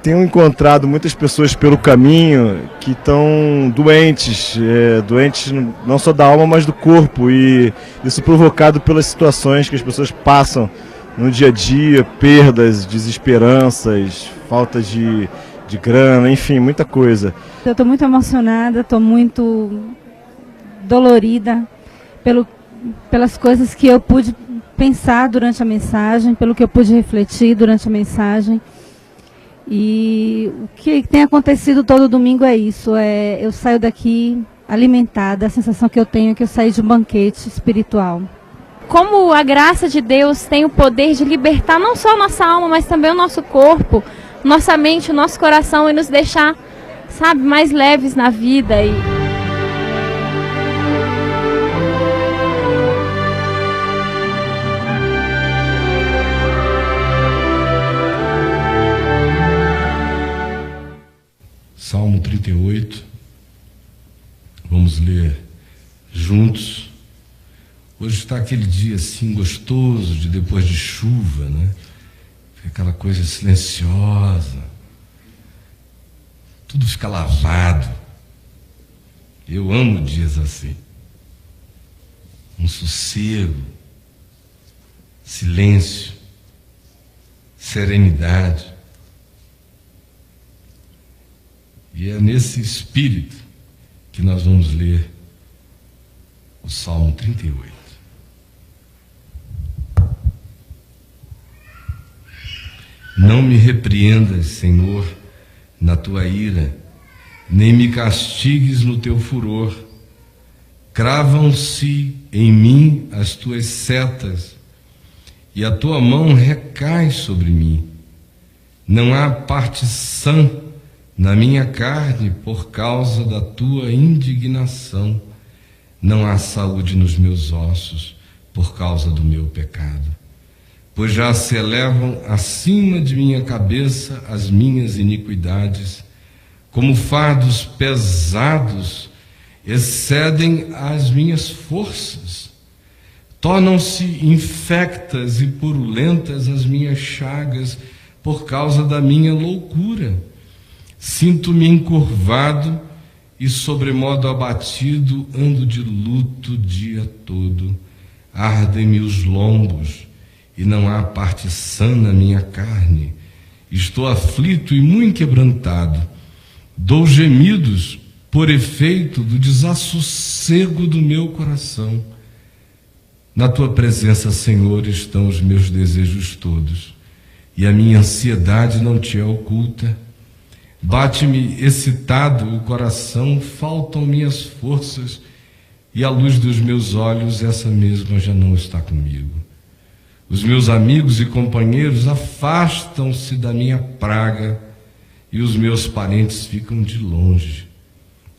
tenho encontrado muitas pessoas pelo caminho que estão doentes, doentes não só da alma, mas do corpo, e isso provocado pelas situações que as pessoas passam no dia a dia, perdas, desesperanças, falta de grana, enfim, muita coisa. Eu estou muito emocionada, estou muito dolorida pelas coisas que eu pude pensar durante a mensagem, pelo que eu pude refletir durante a mensagem. E o que tem acontecido todo domingo é isso, eu saio daqui alimentada, a sensação que eu tenho é que eu saí de um banquete espiritual. Como a graça de Deus tem o poder de libertar não só a nossa alma, mas também o nosso corpo, nossa mente, o nosso coração, e nos deixar, sabe, mais leves na vida. Salmo 38, vamos ler juntos. Hoje está aquele dia assim gostoso de depois de chuva, né? Aquela coisa silenciosa, tudo fica lavado. Eu amo dias assim, um sossego, silêncio, serenidade. E é nesse espírito que nós vamos ler o Salmo 38. Não me repreendas, Senhor, na tua ira, nem me castigues no teu furor. Cravam-se em mim as tuas setas, e a tua mão recai sobre mim. Não há parte sã na minha carne por causa da tua indignação. Não há saúde nos meus ossos por causa do meu pecado. Pois já se elevam acima de minha cabeça as minhas iniquidades, como fardos pesados excedem as minhas forças. Tornam-se infectas e purulentas as minhas chagas por causa da minha loucura. Sinto-me encurvado e sobremodo abatido, ando de luto o dia todo. Ardem-me os lombos, e não há parte sã na minha carne. Estou aflito e muito quebrantado. Dou gemidos por efeito do desassossego do meu coração. Na tua presença, Senhor, estão os meus desejos todos, e a minha ansiedade não te é oculta. Bate-me excitado o coração, faltam minhas forças, e a luz dos meus olhos, essa mesma já não está comigo. Os meus amigos e companheiros afastam-se da minha praga, e os meus parentes ficam de longe.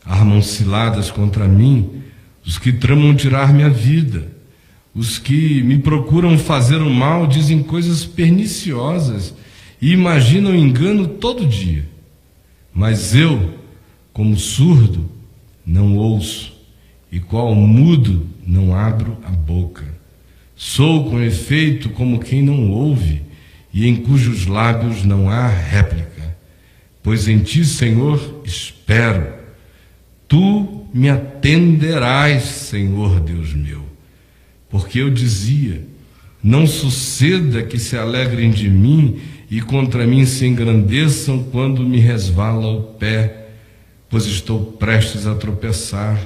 Armam ciladas contra mim os que tramam tirar minha vida. Os que me procuram fazer o mal dizem coisas perniciosas e imaginam engano todo dia. Mas eu, como surdo, não ouço, e qual mudo não abro a boca. Sou, com efeito, como quem não ouve, e em cujos lábios não há réplica. Pois em ti, Senhor, espero. Tu me atenderás, Senhor Deus meu. Porque eu dizia, não suceda que se alegrem de mim e contra mim se engrandeçam quando me resvala o pé, pois estou prestes a tropeçar,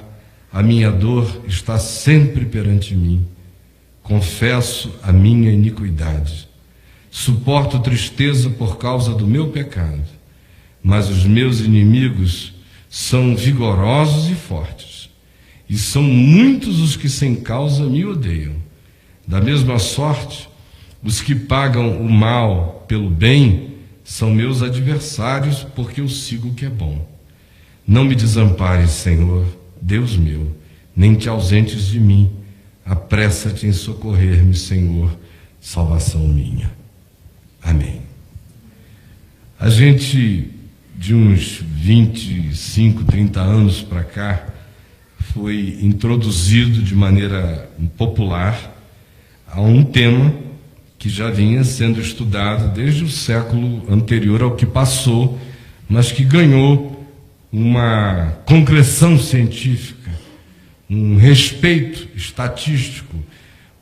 a minha dor está sempre perante mim. Confesso a minha iniquidade. Suporto tristeza por causa do meu pecado, mas os meus inimigos são vigorosos e fortes, e são muitos os que sem causa me odeiam. Da mesma sorte, os que pagam o mal pelo bem são meus adversários, porque eu sigo o que é bom. Não me desampares, Senhor, Deus meu, nem te ausentes de mim. Apressa-te em socorrer-me, Senhor, salvação minha. Amém. A gente, de uns 25, 30 anos para cá, foi introduzido de maneira popular a um tema que já vinha sendo estudado desde o século anterior ao que passou, mas que ganhou uma concreção científica, um respeito estatístico,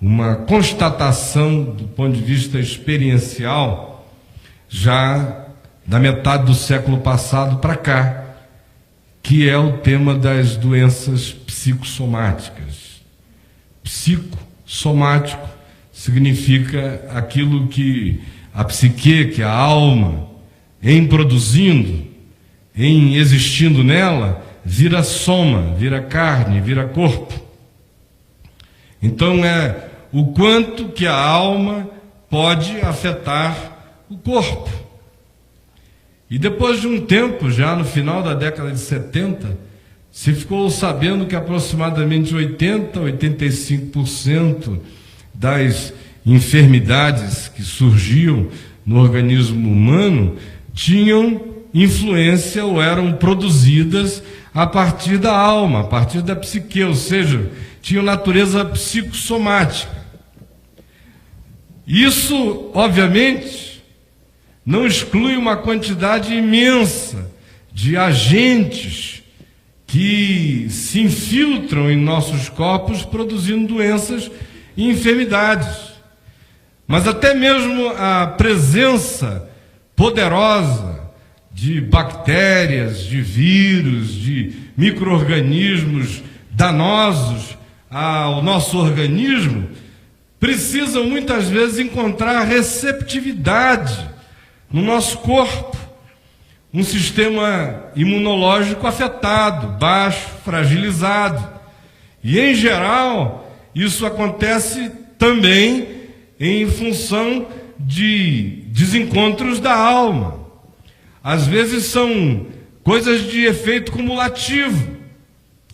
uma constatação do ponto de vista experiencial, já da metade do século passado para cá, que é o tema das doenças psicossomáticas. Psicossomático significa aquilo que a psique, que a alma, em produzindo, em existindo nela, vira soma, vira carne, vira corpo. Então é o quanto que a alma pode afetar o corpo. E depois de um tempo, já no final da década de 70, se ficou sabendo que aproximadamente 80% a 85% das enfermidades que surgiam no organismo humano tinham influência ou eram produzidas a partir da alma, a partir da psique, ou seja, tinham natureza psicossomática. Isso, obviamente, não exclui uma quantidade imensa de agentes que se infiltram em nossos corpos, produzindo doenças e enfermidades. Mas até mesmo a presença poderosa de bactérias, de vírus, de micro-organismos danosos ao nosso organismo, precisam muitas vezes encontrar receptividade no nosso corpo. Um sistema imunológico afetado, baixo, fragilizado. E, em geral, isso acontece também em função de desencontros da alma. Às vezes são coisas de efeito cumulativo.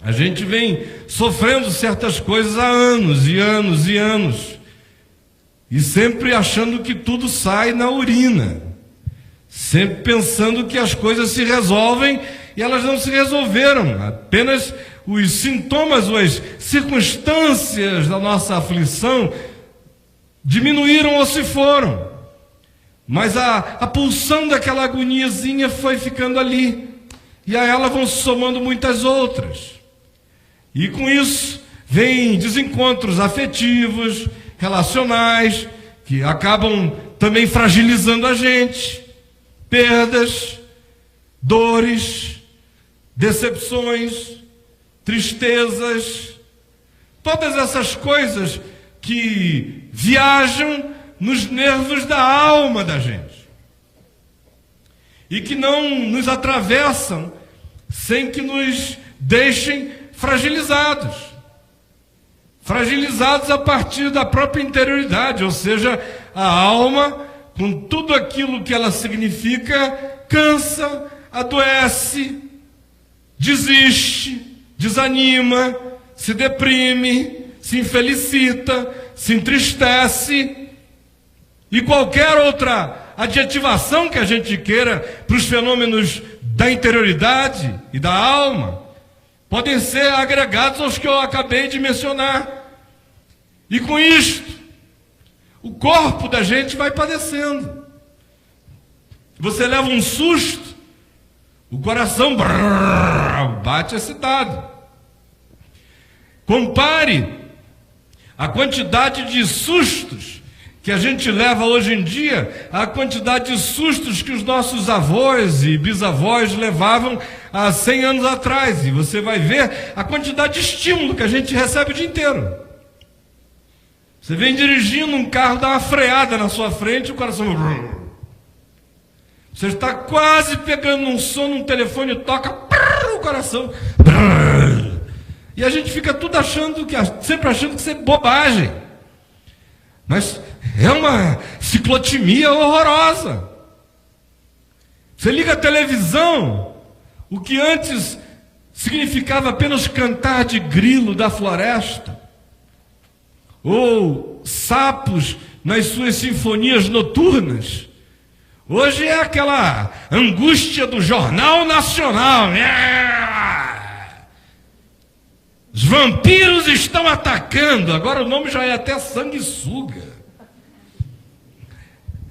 A gente vem sofrendo certas coisas há anos e anos e anos, e sempre achando que tudo sai na urina, sempre pensando que as coisas se resolvem, e elas não se resolveram. Apenas os sintomas ou as circunstâncias da nossa aflição diminuíram ou se foram. Mas a pulsão daquela agoniazinha foi ficando ali. E a ela vão se somando muitas outras. E com isso vem desencontros afetivos, relacionais, que acabam também fragilizando a gente. Perdas, dores, decepções, tristezas. Todas essas coisas que viajam nos nervos da alma da gente e que não nos atravessam sem que nos deixem fragilizados a partir da própria interioridade, ou seja, a alma, com tudo aquilo que ela significa, cansa, adoece, desiste, desanima, se deprime, se infelicita, se entristece. E qualquer outra adjetivação que a gente queira para os fenômenos da interioridade e da alma, podem ser agregados aos que eu acabei de mencionar. E com isto, o corpo da gente vai padecendo. Você leva um susto, o coração bate excitado. Compare a quantidade de sustos que a gente leva hoje em dia, a quantidade de sustos que os nossos avós e bisavós levavam há 100 anos atrás. E você vai ver a quantidade de estímulo que a gente recebe o dia inteiro. Você vem dirigindo um carro, dá uma freada na sua frente, o coração... Você está quase pegando um sono, um telefone toca, o coração... E a gente fica tudo achando sempre achando que isso é bobagem. Mas é uma ciclotimia horrorosa. Você liga a televisão, o que antes significava apenas cantar de grilo da floresta, ou sapos nas suas sinfonias noturnas, hoje é aquela angústia do Jornal Nacional. Os vampiros estão atacando. Agora o nome já é até sanguessuga.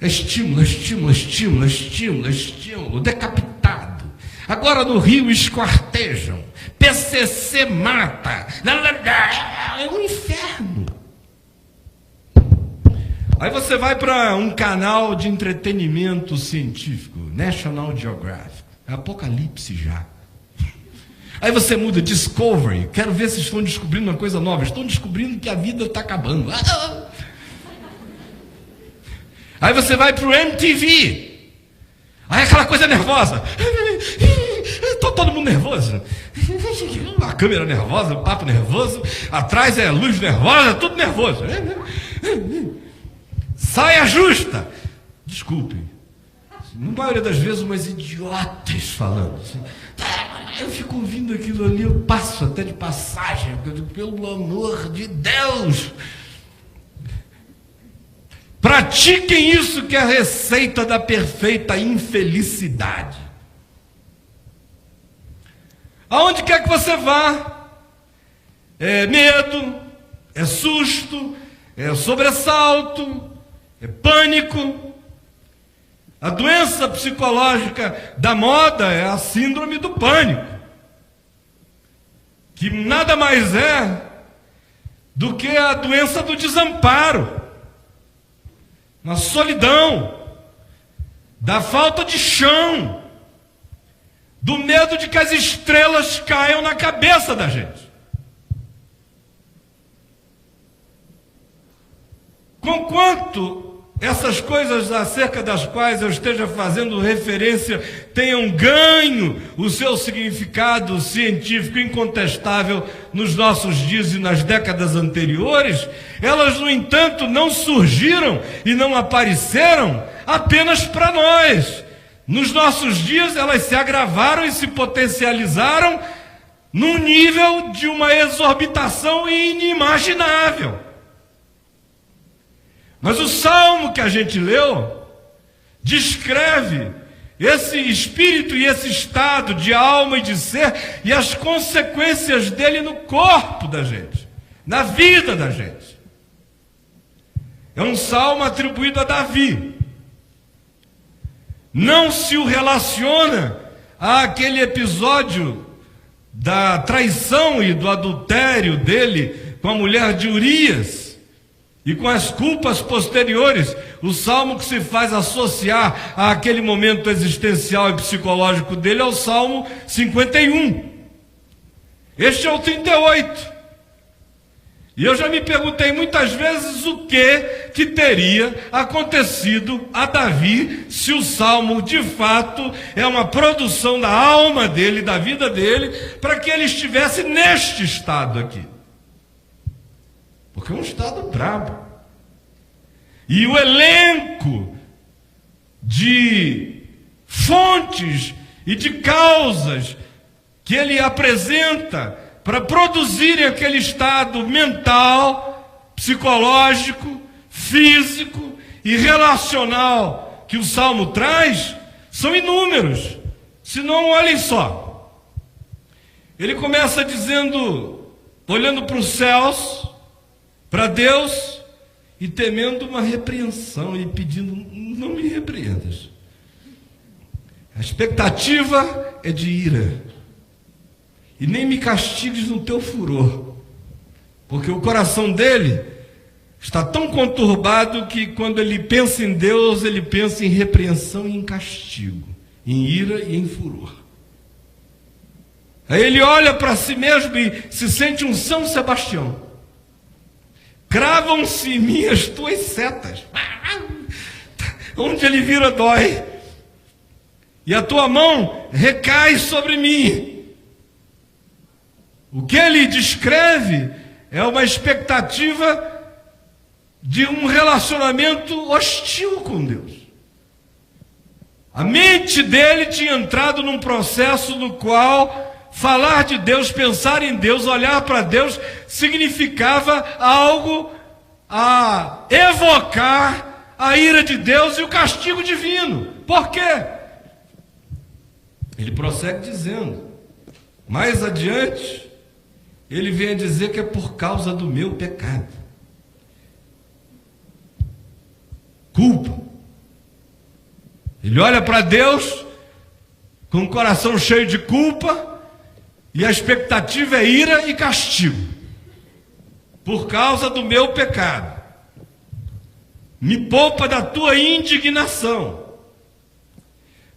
Estímulo, estímulo, estímulo, estímulo, estímulo, decapitado. Agora no Rio esquartejam, PCC mata, é um inferno. Aí você vai para um canal de entretenimento científico, National Geographic, Apocalipse já. Aí você muda, Discovery, quero ver se estão descobrindo uma coisa nova, estão descobrindo que a vida está acabando. Aí você vai para o MTV, aí aquela coisa nervosa, todo mundo nervoso, a câmera nervosa, o papo nervoso, atrás é luz nervosa, tudo nervoso. Saia justa, desculpe, na maioria das vezes umas idiotas falando assim. Eu fico ouvindo aquilo ali, eu passo até de passagem, eu digo, pelo amor de Deus, pratiquem isso que é a receita da perfeita infelicidade. Aonde quer que você vá, é medo, é susto, é sobressalto, é pânico. A doença psicológica da moda é a síndrome do pânico, que nada mais é do que a doença do desamparo, na solidão, da falta de chão, do medo de que as estrelas caiam na cabeça da gente. Conquanto essas coisas acerca das quais eu esteja fazendo referência tenham ganho o seu significado científico incontestável nos nossos dias e nas décadas anteriores, elas, no entanto, não surgiram e não apareceram apenas para nós. Nos nossos dias, elas se agravaram e se potencializaram num nível de uma exorbitação inimaginável. Mas o salmo que a gente leu descreve esse espírito e esse estado de alma e de ser e as consequências dele no corpo da gente, na vida da gente. É um salmo atribuído a Davi. Não se o relaciona àquele episódio da traição e do adultério dele com a mulher de Urias, e com as culpas posteriores, o salmo que se faz associar àquele momento existencial e psicológico dele é o Salmo 51. Este é o 38. E eu já me perguntei muitas vezes o que teria acontecido a Davi se o Salmo de fato é uma produção da alma dele, da vida dele, para que ele estivesse neste estado aqui. Porque é um estado brabo. E o elenco de fontes e de causas que ele apresenta para produzirem aquele estado mental, psicológico, físico e relacional que o Salmo traz, são inúmeros. Se não, olhem só. Ele começa dizendo, olhando para os céus, para Deus, e temendo uma repreensão e pedindo, não me repreendas. A expectativa é de ira. E nem me castigues no teu furor. Porque o coração dele está tão conturbado que quando ele pensa em Deus, ele pensa em repreensão e em castigo, em ira e em furor. Aí ele olha para si mesmo e se sente um São Sebastião. Cravam-se em mim as tuas setas. Onde ele vira, dói. E a tua mão recai sobre mim. O que ele descreve é uma expectativa de um relacionamento hostil com Deus. A mente dele tinha entrado num processo no qual falar de Deus, pensar em Deus, olhar para Deus, significava algo a evocar a ira de Deus e o castigo divino. Por quê? Ele prossegue dizendo, mais adiante, ele vem a dizer que é por causa do meu pecado. Culpa, Ele olha para Deus com o coração cheio de culpa e a expectativa é ira e castigo por causa do meu pecado. Me poupa da tua indignação,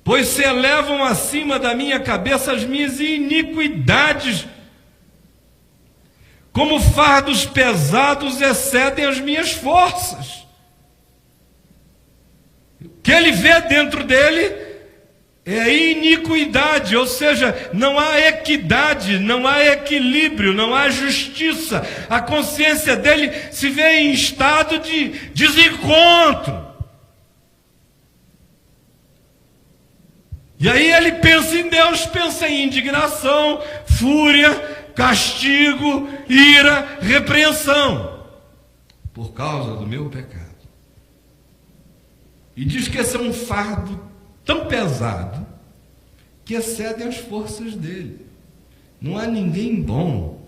pois se elevam acima da minha cabeça as minhas iniquidades, como fardos pesados excedem as minhas forças. O que ele vê dentro dele é iniquidade, ou seja, não há equidade, não há equilíbrio, não há justiça. A consciência dele se vê em estado de desencontro. E aí ele pensa em Deus, pensa em indignação, fúria, castigo, ira, repreensão, por causa do meu pecado. E diz que esse é um fardo tão pesado que excede as forças dele. Não há ninguém bom,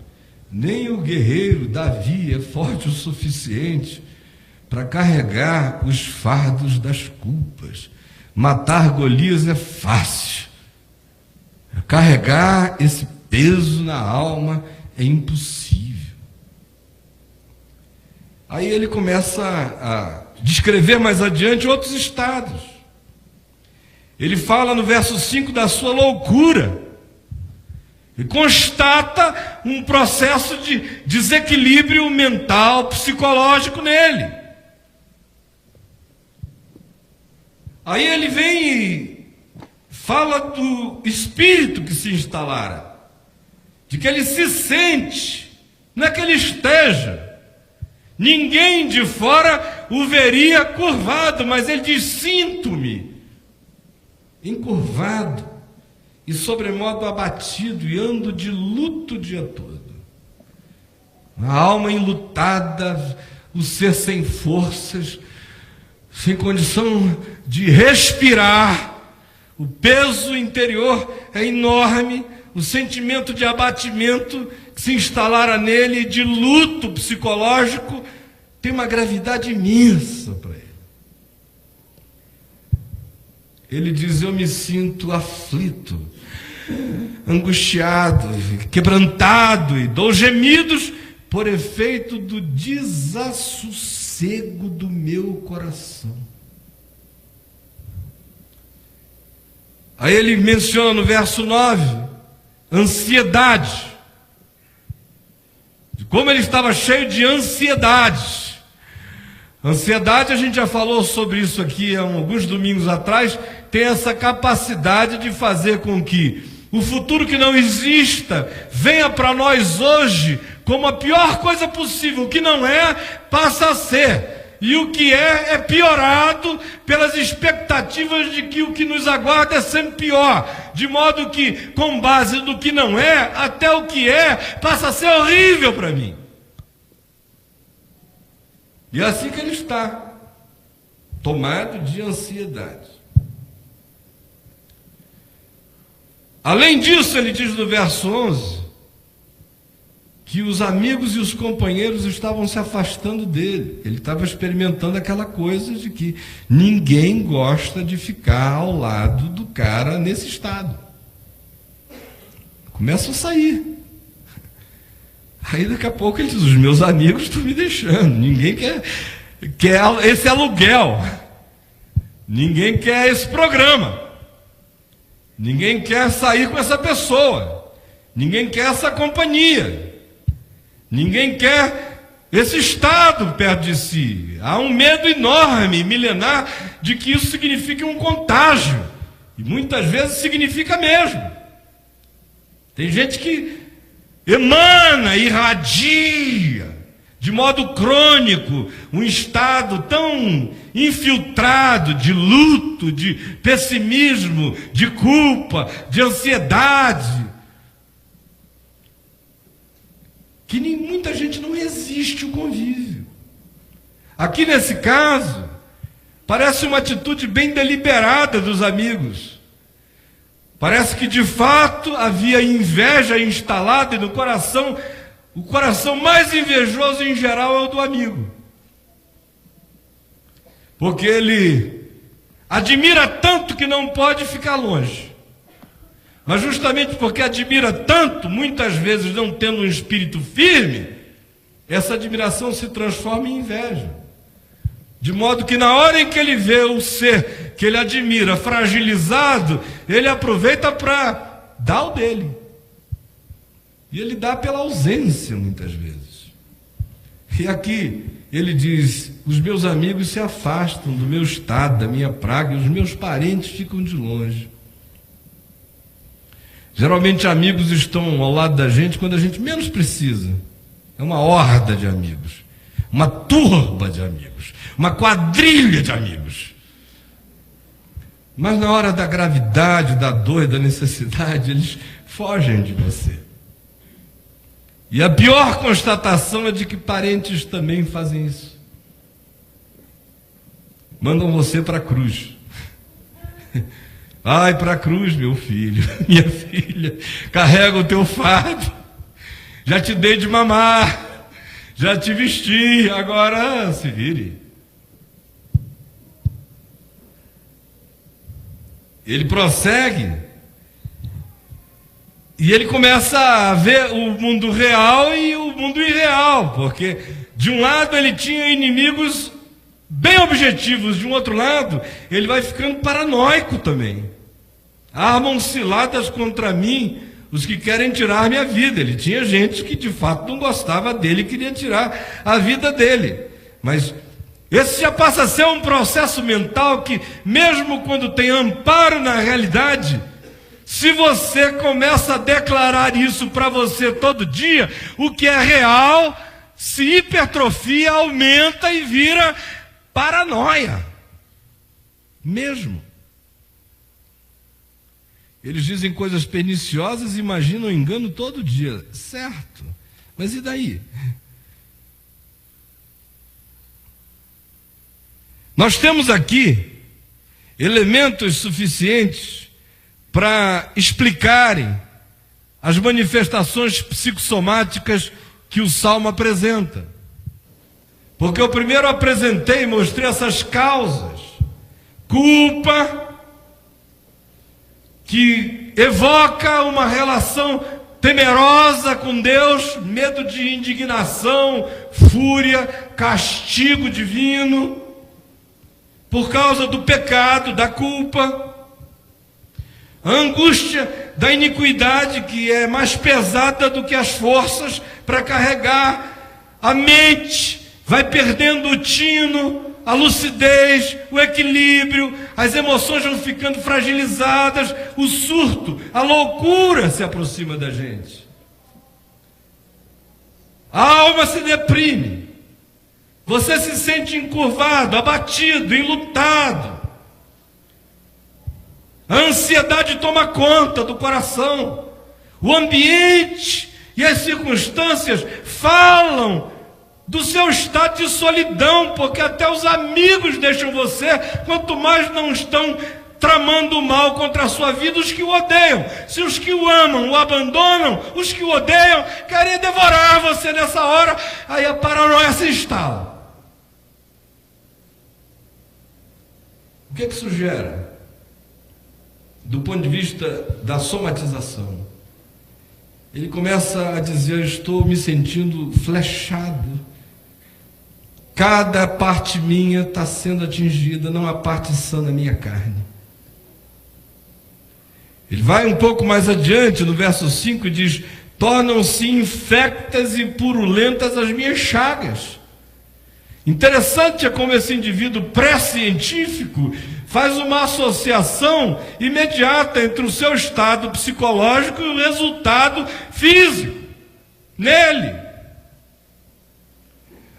nem o guerreiro Davi é forte o suficiente para carregar os fardos das culpas. Matar Golias é fácil, carregar esse peso na alma é impossível. Aí ele começa a descrever mais adiante outros estados. Ele fala no verso 5 da sua loucura e constata um processo de desequilíbrio mental, psicológico nele. Aí ele vem e fala do espírito que se instalara, de que ele se sente, não é que ele esteja. Ninguém de fora o veria curvado, mas ele diz: sinto-me encurvado e sobremodo abatido, e ando de luto o dia todo. A alma enlutada, o ser sem forças, sem condição de respirar. O peso interior é enorme, o sentimento de abatimento que se instalara nele, de luto psicológico, tem uma gravidade imensa para ele. Ele diz: eu me sinto aflito, angustiado, quebrantado, e dou gemidos por efeito do desassossego do meu coração. Aí ele menciona no verso 9, ansiedade, de como ele estava cheio de ansiedade. Ansiedade, a gente já falou sobre isso aqui há alguns domingos atrás, tem essa capacidade de fazer com que o futuro que não exista venha para nós hoje como a pior coisa possível. O que não é, passa a ser. E o que é piorado pelas expectativas de que o que nos aguarda é sempre pior. De modo que, com base no que não é, até o que é passa a ser horrível para mim. E é assim que ele está, tomado de ansiedade. Além disso, ele diz no verso 11, que os amigos e os companheiros estavam se afastando dele. Ele estava experimentando aquela coisa de que ninguém gosta de ficar ao lado do cara nesse estado. Começam a sair. Aí daqui a pouco ele diz: os meus amigos estão me deixando. Ninguém quer esse aluguel. Ninguém quer esse programa. Ninguém quer sair com essa pessoa. Ninguém quer essa companhia. Ninguém quer esse estado perto de si. Há um medo enorme, milenar, de que isso signifique um contágio. E muitas vezes significa mesmo. Tem gente que emana, irradia, de modo crônico, um estado tão infiltrado de luto, de pessimismo, de culpa, de ansiedade, que muita gente não resiste ao convívio. Aqui nesse caso, parece uma atitude bem deliberada dos amigos. Parece que de fato havia inveja instalada no coração. O coração mais invejoso em geral é o do amigo. Porque ele Admira tanto que não pode ficar longe. Mas justamente porque admira tanto, muitas vezes não tendo um espírito firme, essa admiração se transforma em inveja. De modo que na hora em que ele vê o ser que ele admira fragilizado, ele aproveita para dar o dele. E ele dá pela ausência, muitas vezes. E aqui ele diz: os meus amigos se afastam do meu estado, da minha praga, e os meus parentes ficam de longe. Geralmente amigos estão ao lado da gente quando a gente menos precisa. É uma horda de amigos, uma turba de amigos, uma quadrilha de amigos. Mas na hora da gravidade, da dor e da necessidade, eles fogem de você. E a pior constatação é de que parentes também fazem isso. Mandam você para a cruz. Vai para a cruz, meu filho, minha filha, carrega o teu fardo. Já te dei de mamar, já te vesti, agora se vire. Ele prossegue e ele começa a ver o mundo real e o mundo irreal, porque de um lado ele tinha inimigos bem objetivos, de um outro lado ele vai ficando paranoico também. Armam ciladas contra mim os que querem tirar minha vida. Ele tinha gente que de fato não gostava dele e queria tirar a vida dele. Mas esse já passa a ser um processo mental que, mesmo quando tem amparo na realidade, se você começa a declarar isso para você todo dia, o que é real se hipertrofia, aumenta e vira paranoia. Mesmo. Eles dizem coisas perniciosas e imaginam engano todo dia. Certo. Mas e daí? Nós temos aqui elementos suficientes para explicarem as manifestações psicossomáticas que o Salmo apresenta. Porque eu primeiro apresentei e mostrei essas causas. Culpa, que evoca uma relação temerosa com Deus, medo de indignação, fúria, castigo divino, por causa do pecado, da culpa. A angústia da iniquidade, que é mais pesada do que as forças para carregar. A mente vai perdendo o tino, a lucidez, o equilíbrio, as emoções vão ficando fragilizadas, o surto, a loucura se aproxima da gente. A alma se deprime, você se sente encurvado, abatido, enlutado. A ansiedade toma conta do coração, o ambiente e as circunstâncias falam do seu estado de solidão, porque até os amigos deixam você, quanto mais não estão tramando o mal contra a sua vida os que o odeiam. Se os que o amam o abandonam, os que o odeiam querem devorar você nessa hora, aí a paranoia se instala. O que isso gera? Do ponto de vista da somatização, ele começa a dizer: eu estou me sentindo flechado. Cada parte minha está sendo atingida, não há parte sã na minha carne. Ele vai um pouco mais adiante, no verso 5, e diz: tornam-se infectas e purulentas as minhas chagas. Interessante é como esse indivíduo pré-científico faz uma associação imediata entre o seu estado psicológico e o resultado físico nele.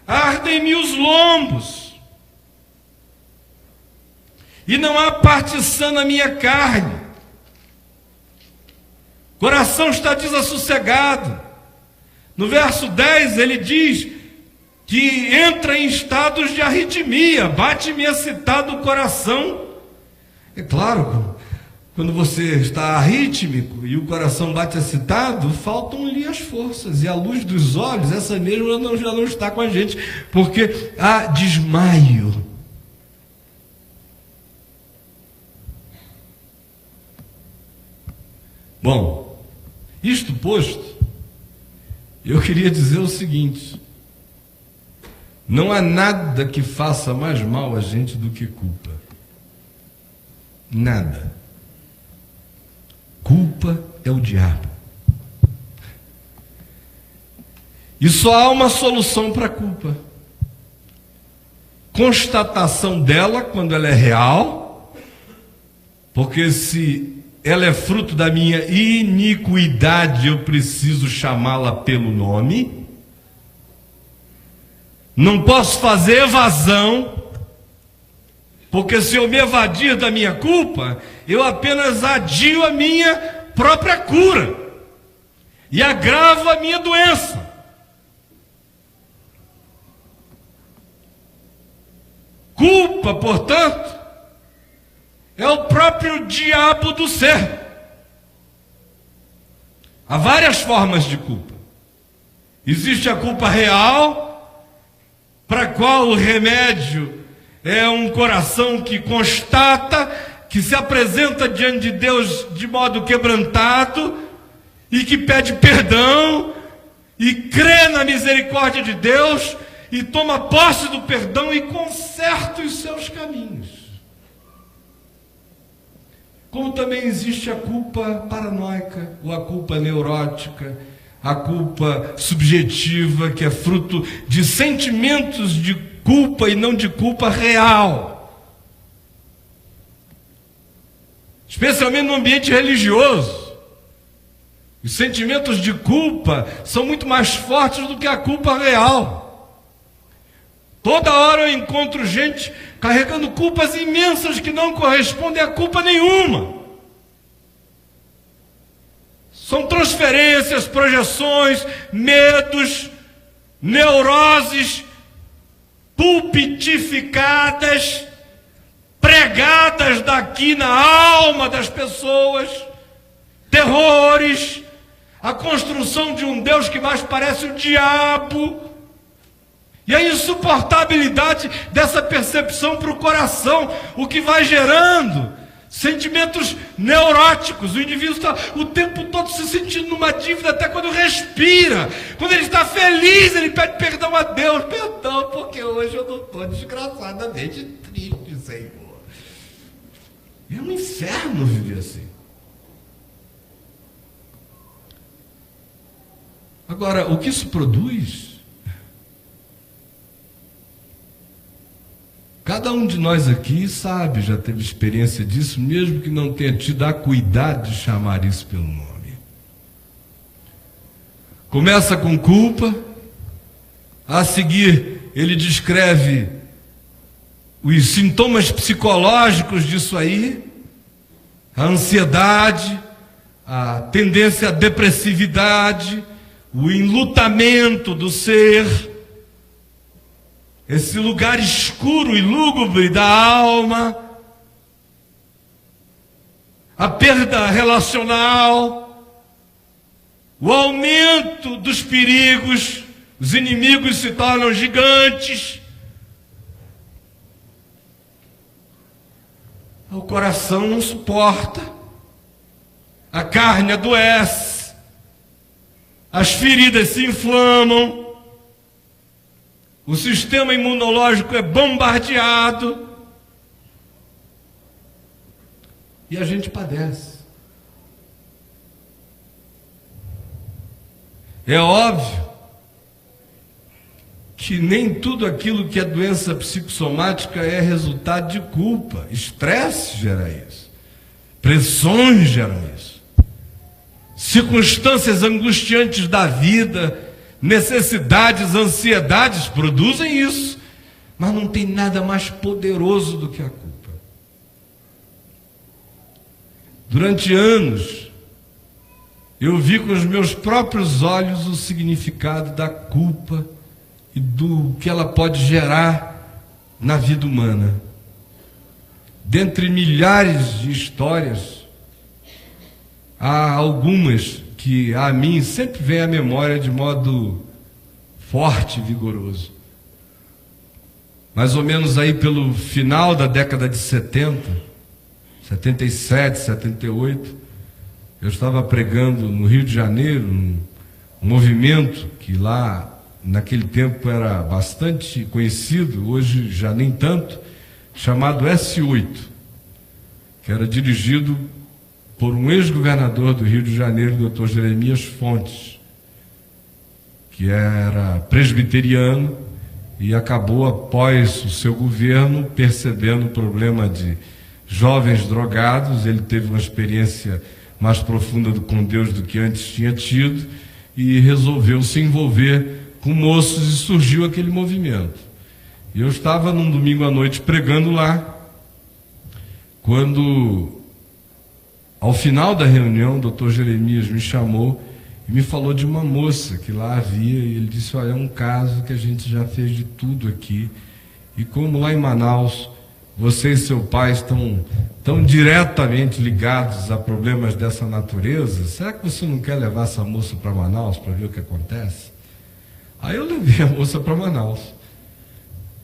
Ardem-me os lombos, e não há parte sã na minha carne. O coração está desassossegado. No verso 10 ele diz que entra em estados de arritmia, bate-me excitado o coração. É claro, quando você está arrítmico e o coração bate excitado, faltam-lhe as forças, e a luz dos olhos, essa mesma já não está com a gente, porque há desmaio. Bom, isto posto, eu queria dizer o seguinte: não há nada que faça mais mal a gente do que culpa. Nada. Culpa é o diabo. E só há uma solução para a culpa: constatação dela quando ela é real, porque se ela é fruto da minha iniquidade, eu preciso chamá-la pelo nome. Não posso fazer evasão, porque se eu me evadir da minha culpa, eu apenas adio a minha própria cura e agravo a minha doença. Culpa, portanto, é o próprio diabo do ser. Há várias formas de culpa. Existe a culpa real, para a qual o remédio é um coração que constata, que se apresenta diante de Deus de modo quebrantado e que pede perdão e crê na misericórdia de Deus e toma posse do perdão e conserta os seus caminhos. Como também existe a culpa paranoica, ou a culpa neurótica, a culpa subjetiva, que é fruto de sentimentos de culpa e não de culpa real. Especialmente no ambiente religioso. Os sentimentos de culpa são muito mais fortes do que a culpa real. Toda hora eu encontro gente carregando culpas imensas que não correspondem a culpa nenhuma. São transferências, projeções, medos, neuroses pulpitificadas, pregadas daqui na alma das pessoas, terrores, a construção de um Deus que mais parece o diabo. E a insuportabilidade dessa percepção para o coração, o que vai gerando sentimentos neuróticos. O indivíduo está o tempo todo se sentindo numa dívida, até quando respira. Quando ele está feliz, ele pede perdão a Deus. Perdão, porque hoje eu não estou desgraçadamente triste, Senhor. É um inferno viver assim. Agora, o que isso produz? Cada um de nós aqui sabe, já teve experiência disso, mesmo que não tenha tido a cuidado de chamar isso pelo nome. Começa com culpa, a seguir ele descreve os sintomas psicológicos disso aí, a ansiedade, a tendência à depressividade, o enlutamento do ser, esse lugar escuro e lúgubre da alma, a perda relacional, o aumento dos perigos, os inimigos se tornam gigantes, o coração não suporta, a carne adoece, as feridas se inflamam, o sistema imunológico é bombardeado e a gente padece. É óbvio que nem tudo aquilo que é doença psicossomática é resultado de culpa. Estresse gera isso, pressões geram isso, circunstâncias angustiantes da vida, necessidades, ansiedades produzem isso, mas não tem nada mais poderoso do que a culpa. Durante anos, eu vi com os meus próprios olhos o significado da culpa e do que ela pode gerar na vida humana. Dentre milhares de histórias, há algumas que a mim sempre vem à memória de modo forte e vigoroso. Mais ou menos aí pelo final da década de 70, 77, 78, eu estava pregando no Rio de Janeiro, um movimento que lá, naquele tempo, era bastante conhecido, hoje já nem tanto, chamado S8, que era dirigido por um ex-governador do Rio de Janeiro, Dr. Jeremias Fontes, que era presbiteriano e acabou, após o seu governo, percebendo o problema de jovens drogados. Ele teve uma experiência mais profunda com Deus do que antes tinha tido e resolveu se envolver com moços e surgiu aquele movimento. E eu estava num domingo à noite pregando lá, quando, ao final da reunião, o Dr. Jeremias me chamou e me falou de uma moça que lá havia, e ele disse: olha, é um caso que a gente já fez de tudo aqui, e como lá em Manaus você e seu pai estão tão diretamente ligados a problemas dessa natureza, será que você não quer levar essa moça para Manaus para ver o que acontece? Aí eu levei a moça para Manaus,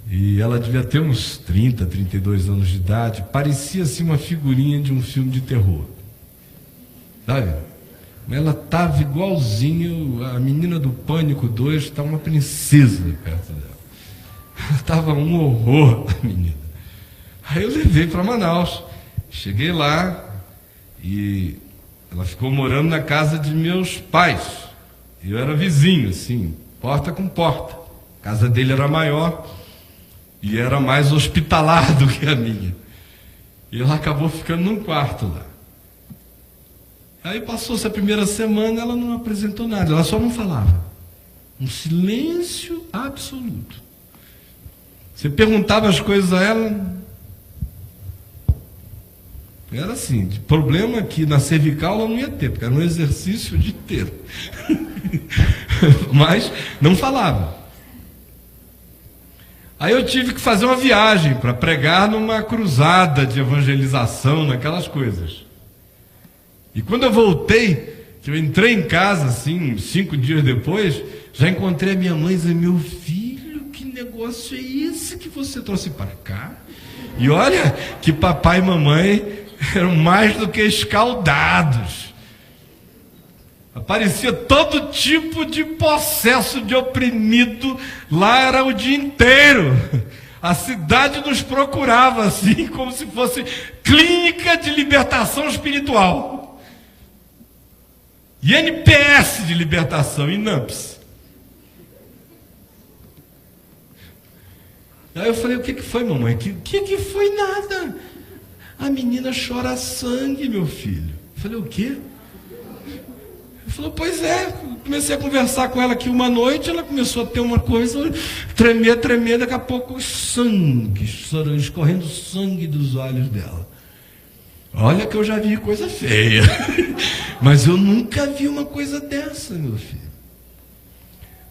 e ela devia ter uns 30, 32 anos de idade, parecia assim uma figurinha de um filme de terror, sabe? Ela estava igualzinho a menina do Pânico 2, está uma princesa perto dela. Ela estava um horror, a menina. Aí eu levei para Manaus. Cheguei lá e ela ficou morando na casa de meus pais. Eu era vizinho, assim, porta com porta. A casa dele era maior e era mais hospitalar do que a minha. E ela acabou ficando num quarto lá. Aí passou-se a primeira semana, ela não apresentou nada, ela só não falava. Um silêncio absoluto. Você perguntava as coisas a ela, era assim, de problema que na cervical ela não ia ter, porque era um exercício o dia inteiro. Mas não falava. Aí eu tive que fazer uma viagem para pregar numa cruzada de evangelização, naquelas coisas. E quando eu voltei, que eu entrei em casa, assim, 5 dias depois, já encontrei a minha mãe e disse: meu filho, que negócio é esse que você trouxe para cá? E olha que papai e mamãe eram mais do que escaldados. Aparecia todo tipo de possesso, de oprimido, lá era o dia inteiro. A cidade nos procurava, assim, como se fosse clínica de libertação espiritual. INPS de libertação, INAMPS. Aí eu falei: o que foi, mamãe? Que foi nada? A menina chora sangue, meu filho. Eu falei: o quê? Ele falou: pois é. Comecei a conversar com ela aqui uma noite, ela começou a ter uma coisa, tremer, daqui a pouco sangue, escorrendo sangue dos olhos dela. Olha que eu já vi coisa feia, mas eu nunca vi uma coisa dessa, meu filho.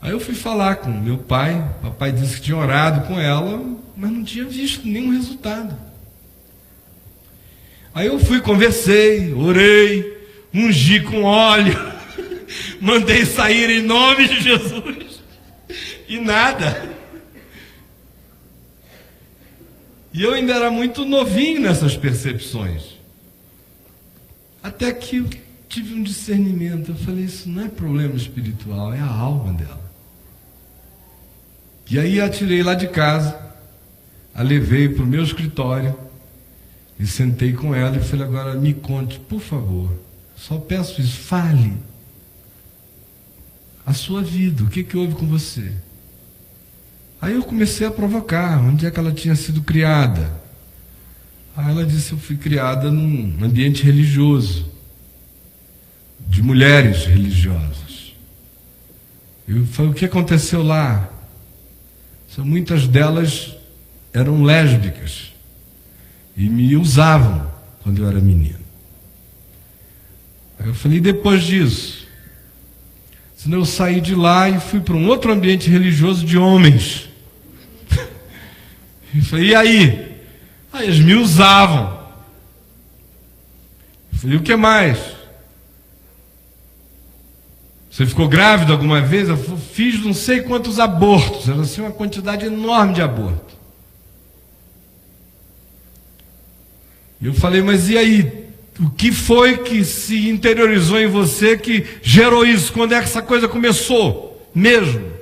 Aí eu fui falar com meu pai, papai disse que tinha orado com ela, mas não tinha visto nenhum resultado. Aí eu fui, conversei, orei, ungi com óleo, mandei sair em nome de Jesus, e nada. E eu ainda era muito novinho nessas percepções. Até que eu tive um discernimento. Eu falei: isso não é problema espiritual, é a alma dela. E aí a tirei lá de casa, a levei para o meu escritório e sentei com ela e falei: agora me conte, por favor, só peço isso, fale a sua vida, o que houve com você? Aí eu comecei a provocar, onde é que ela tinha sido criada? Aí ela disse: eu fui criada num ambiente religioso, de mulheres religiosas. Eu falei: o que aconteceu lá? Muitas delas eram lésbicas e me usavam quando eu era menino. Aí eu falei: e depois disso? Senão eu saí de lá e fui para um outro ambiente religioso de homens. Eu falei: e aí? Aí eles me usavam. Eu falei: o que mais? Você ficou grávida alguma vez? Eu fiz não sei quantos abortos. Era assim uma quantidade enorme de aborto. E eu falei: mas e aí? O que foi que se interiorizou em você que gerou isso? Quando é que essa coisa começou mesmo?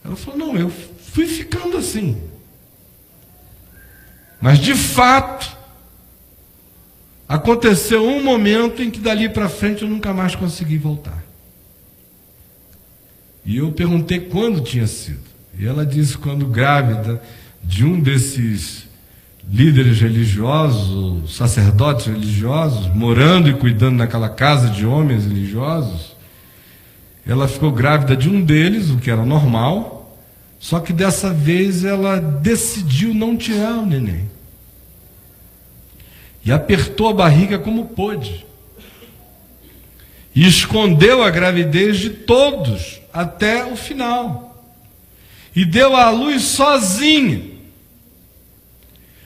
Ela falou, não, eu fui ficando assim. Mas de fato, aconteceu um momento em que dali para frente eu nunca mais consegui voltar. E eu perguntei quando tinha sido. E ela disse quando grávida de um desses líderes religiosos, sacerdotes religiosos, morando e cuidando naquela casa de homens religiosos, ela ficou grávida de um deles, o que era normal, só que dessa vez ela decidiu não tirar o neném. E apertou a barriga como pôde. E escondeu a gravidez de todos até o final. E deu à luz sozinha.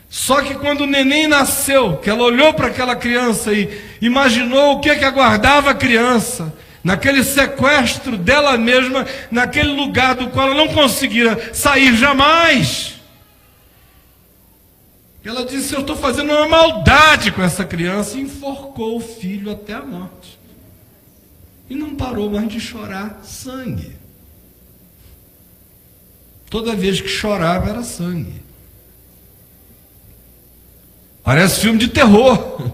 Só que quando o neném nasceu, que ela olhou para aquela criança e imaginou o que aguardava a criança, naquele sequestro dela mesma, naquele lugar do qual ela não conseguira sair jamais, ela disse, eu estou fazendo uma maldade com essa criança, e enforcou o filho até a morte. E não parou mais de chorar sangue. Toda vez que chorava era sangue. Parece filme de terror.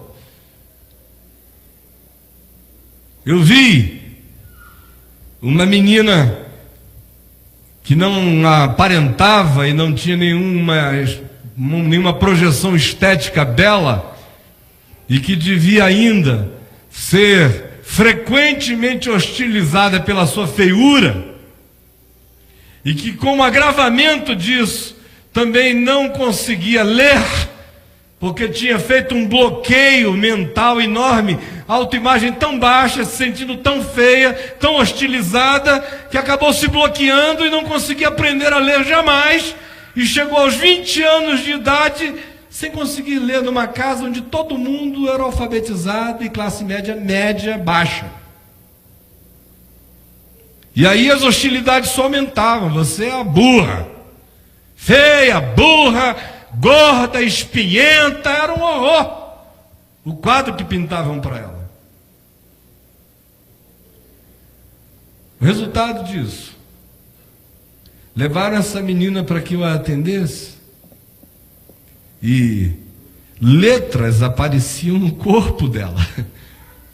Eu vi uma menina que não aparentava e não tinha nenhuma projeção estética bela e que devia ainda ser frequentemente hostilizada pela sua feiura e que, com o agravamento disso, também não conseguia ler, porque tinha feito um bloqueio mental enorme, autoimagem tão baixa, se sentindo tão feia, tão hostilizada, que acabou se bloqueando e não conseguia aprender a ler jamais, e chegou aos 20 anos de idade sem conseguir ler numa casa onde todo mundo era alfabetizado e classe média baixa. E aí as hostilidades só aumentavam. Você é a burra, feia, burra, gorda, espinhenta, era um horror o quadro que pintavam para ela. O resultado disso, levaram essa menina para que eu a atendesse e letras apareciam no corpo dela.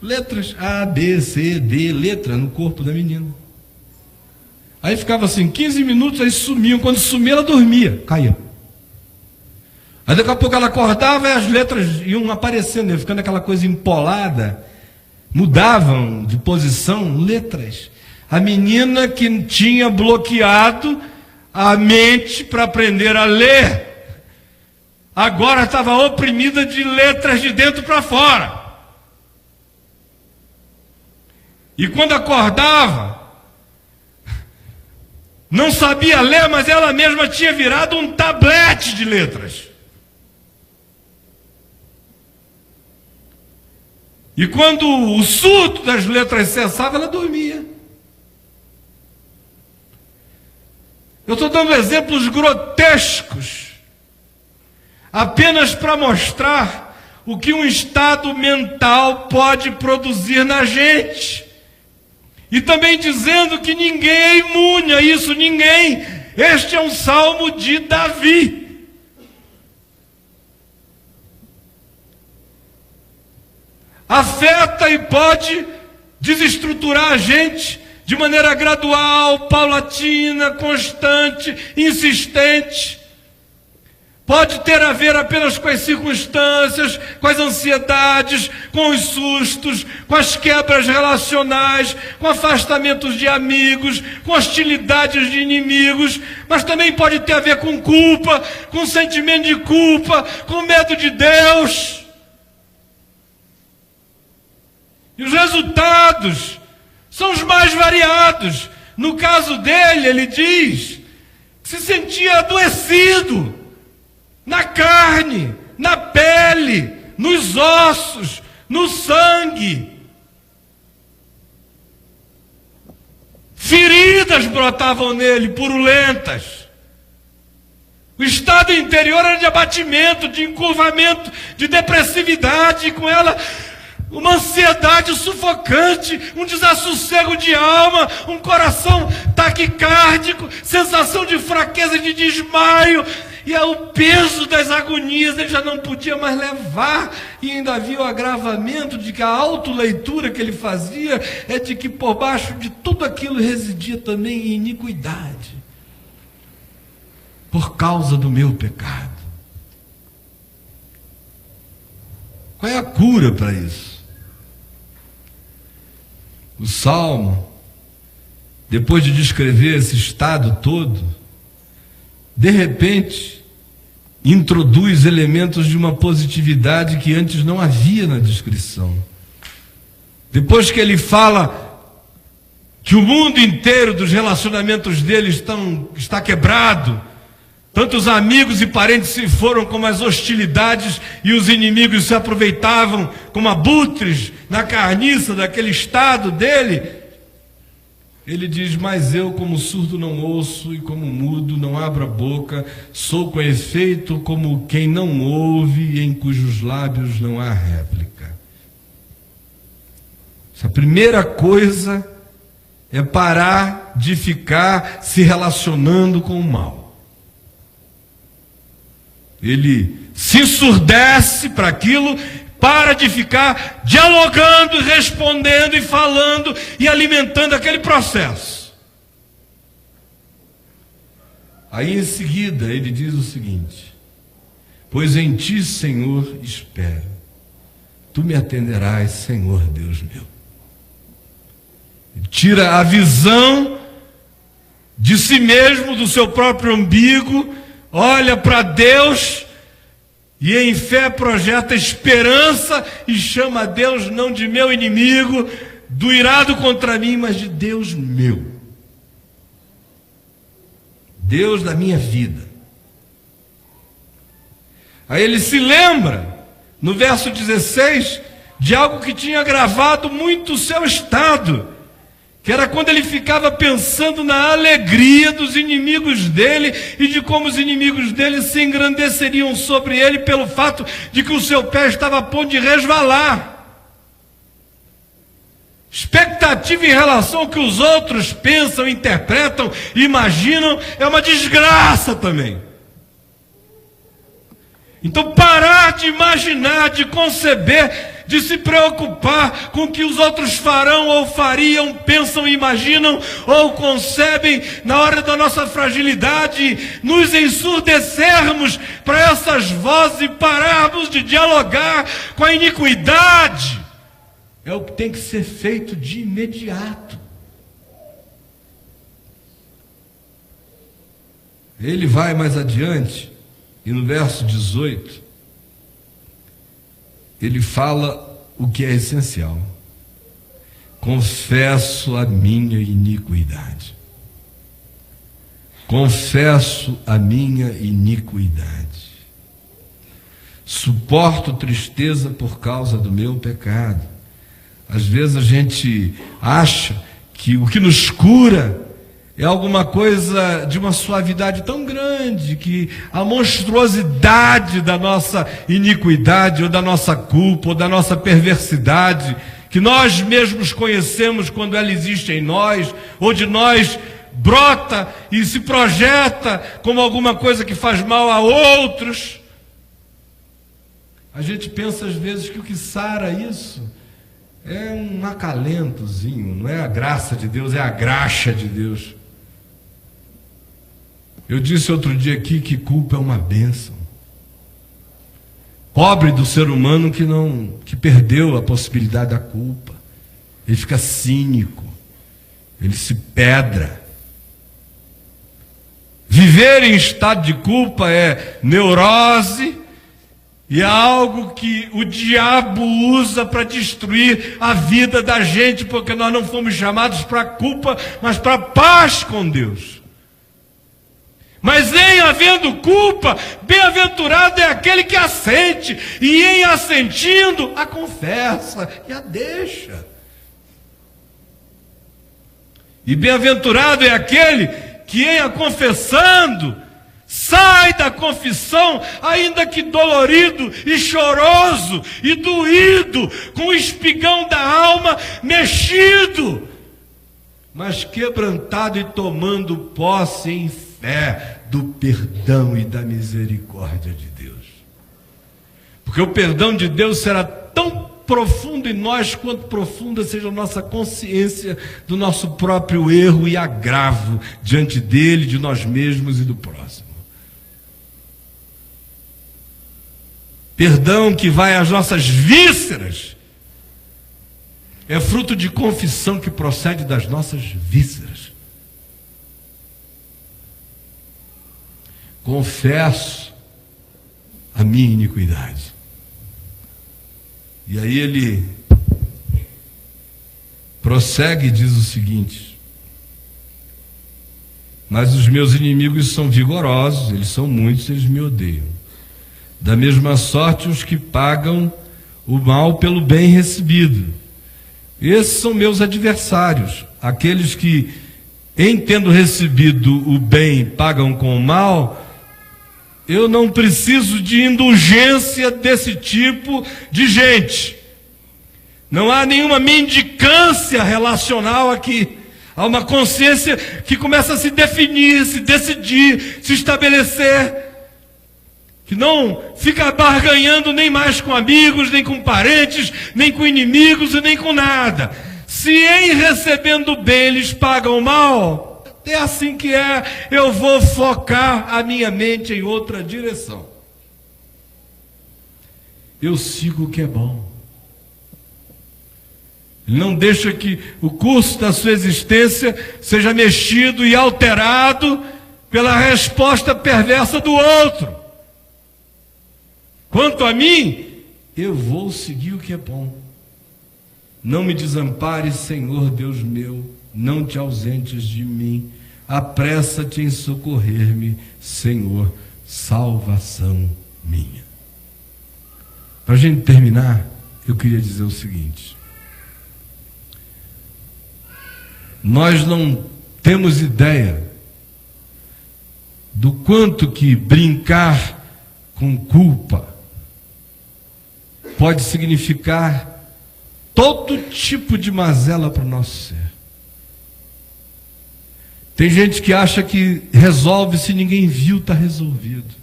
Letras A, B, C, D, letra no corpo da menina. Aí ficava assim, 15 minutos, aí sumiam. Quando sumia, ela dormia, caía. Aí daqui a pouco ela acordava e as letras iam aparecendo, ia ficando aquela coisa empolada, mudavam de posição, letras. A menina que tinha bloqueado a mente para aprender a ler, agora estava oprimida de letras de dentro para fora. E quando acordava, não sabia ler, mas ela mesma tinha virado um tablete de letras. E quando o surto das letras cessava, ela dormia. Eu estou dando exemplos grotescos, apenas para mostrar o que um estado mental pode produzir na gente. E também dizendo que ninguém é imune a isso, ninguém. Este é um salmo de Davi. Afeta e pode desestruturar a gente de maneira gradual, paulatina, constante, insistente. Pode ter a ver apenas com as circunstâncias, com as ansiedades, com os sustos, com as quebras relacionais, com afastamentos de amigos, com hostilidades de inimigos, mas também pode ter a ver com culpa, com sentimento de culpa, com medo de Deus. E os resultados são os mais variados. No caso dele, ele diz que se sentia adoecido na carne, na pele, nos ossos, no sangue. Feridas brotavam nele, purulentas. O estado interior era de abatimento, de encurvamento, de depressividade, e com ela uma ansiedade sufocante, um desassossego de alma, um coração taquicárdico, sensação de fraqueza e de desmaio, e o peso das agonias ele já não podia mais levar, e ainda havia o agravamento de que a autoleitura que ele fazia é de que por baixo de tudo aquilo residia também iniquidade, por causa do meu pecado. Qual é a cura para isso? O Salmo, depois de descrever esse estado todo, de repente, introduz elementos de uma positividade que antes não havia na descrição. Depois que ele fala que o mundo inteiro dos relacionamentos dele está quebrado, tanto os amigos e parentes se foram como as hostilidades, e os inimigos se aproveitavam como abutres na carniça daquele estado dele. Ele diz: mas eu, como surdo, não ouço, e como mudo, não abro a boca, sou com efeito como quem não ouve, e em cujos lábios não há réplica. Essa primeira coisa é parar de ficar se relacionando com o mal. Ele se ensurdece para aquilo, para de ficar dialogando e respondendo e falando e alimentando aquele processo. Aí em seguida ele diz o seguinte: pois em ti, Senhor, espero, tu me atenderás, Senhor Deus meu. Ele tira a visão de si mesmo, do seu próprio umbigo, olha para Deus e em fé projeta esperança e chama a Deus não de meu inimigo, do irado contra mim, mas de Deus meu. Deus da minha vida. Aí ele se lembra, no verso 16, de algo que tinha agravado muito o seu estado, que era quando ele ficava pensando na alegria dos inimigos dele e de como os inimigos dele se engrandeceriam sobre ele pelo fato de que o seu pé estava a ponto de resvalar. Expectativa em relação ao que os outros pensam, interpretam, imaginam, é uma desgraça também. Então parar de imaginar, de conceber, de se preocupar com o que os outros farão ou fariam, pensam, imaginam ou concebem na hora da nossa fragilidade, nos ensurdecermos para essas vozes e pararmos de dialogar com a iniquidade, é o que tem que ser feito de imediato. Ele vai mais adiante e no verso 18 ele fala o que é essencial: confesso a minha iniquidade. Confesso a minha iniquidade. Suporto tristeza por causa do meu pecado. Às vezes a gente acha que o que nos cura é alguma coisa de uma suavidade tão grande que a monstruosidade da nossa iniquidade, ou da nossa culpa, ou da nossa perversidade, que nós mesmos conhecemos quando ela existe em nós, ou de nós brota e se projeta como alguma coisa que faz mal a outros. A gente pensa às vezes que o que sara isso é um acalentozinho, não é a graça de Deus, é a graxa de Deus. Eu disse outro dia aqui que culpa é uma bênção. Pobre do ser humano que perdeu a possibilidade da culpa. Ele fica cínico, ele se pedra. Viver em estado de culpa é neurose e é algo que o diabo usa para destruir a vida da gente, porque nós não fomos chamados para culpa, mas para paz com Deus. Mas em havendo culpa, bem-aventurado é aquele que a sente, e em assentindo, a confessa e a deixa. E bem-aventurado é aquele que em a confessando, Sai da confissão, ainda que dolorido e choroso e doído, com o espigão da alma mexido, mas quebrantado e tomando posse em fé do perdão e da misericórdia de Deus. Porque o perdão de Deus será tão profundo em nós quanto profunda seja a nossa consciência do nosso próprio erro e agravo diante dele, de nós mesmos e do próximo. Perdão que vai às nossas vísceras é fruto de confissão que procede das nossas vísceras. Confesso a minha iniquidade. E aí ele prossegue e diz o seguinte: mas os meus inimigos são vigorosos, eles são muitos, eles me odeiam. Da mesma sorte os que pagam o mal pelo bem recebido. Esses são meus adversários, aqueles que, em tendo recebido o bem, pagam com o mal. Eu não preciso de indulgência desse tipo de gente. Não há nenhuma mendicância relacional aqui. Há uma consciência que começa a se definir, se decidir, se estabelecer. Que não fica barganhando nem mais com amigos, nem com parentes, nem com inimigos e nem com nada. Se em recebendo bem eles pagam mal, é assim que é, eu vou focar a minha mente em outra direção. Eu sigo o que é bom. Ele não deixa que o curso da sua existência seja mexido e alterado pela resposta perversa do outro. Quanto a mim, eu vou seguir o que é bom. Não me desampares, Senhor Deus meu, não te ausentes de mim. Apressa-te em socorrer-me, Senhor, salvação minha. Para a gente terminar, eu queria dizer o seguinte: nós não temos ideia do quanto que brincar com culpa pode significar todo tipo de mazela para o nosso ser. Tem gente que acha que resolve, se ninguém viu, está resolvido.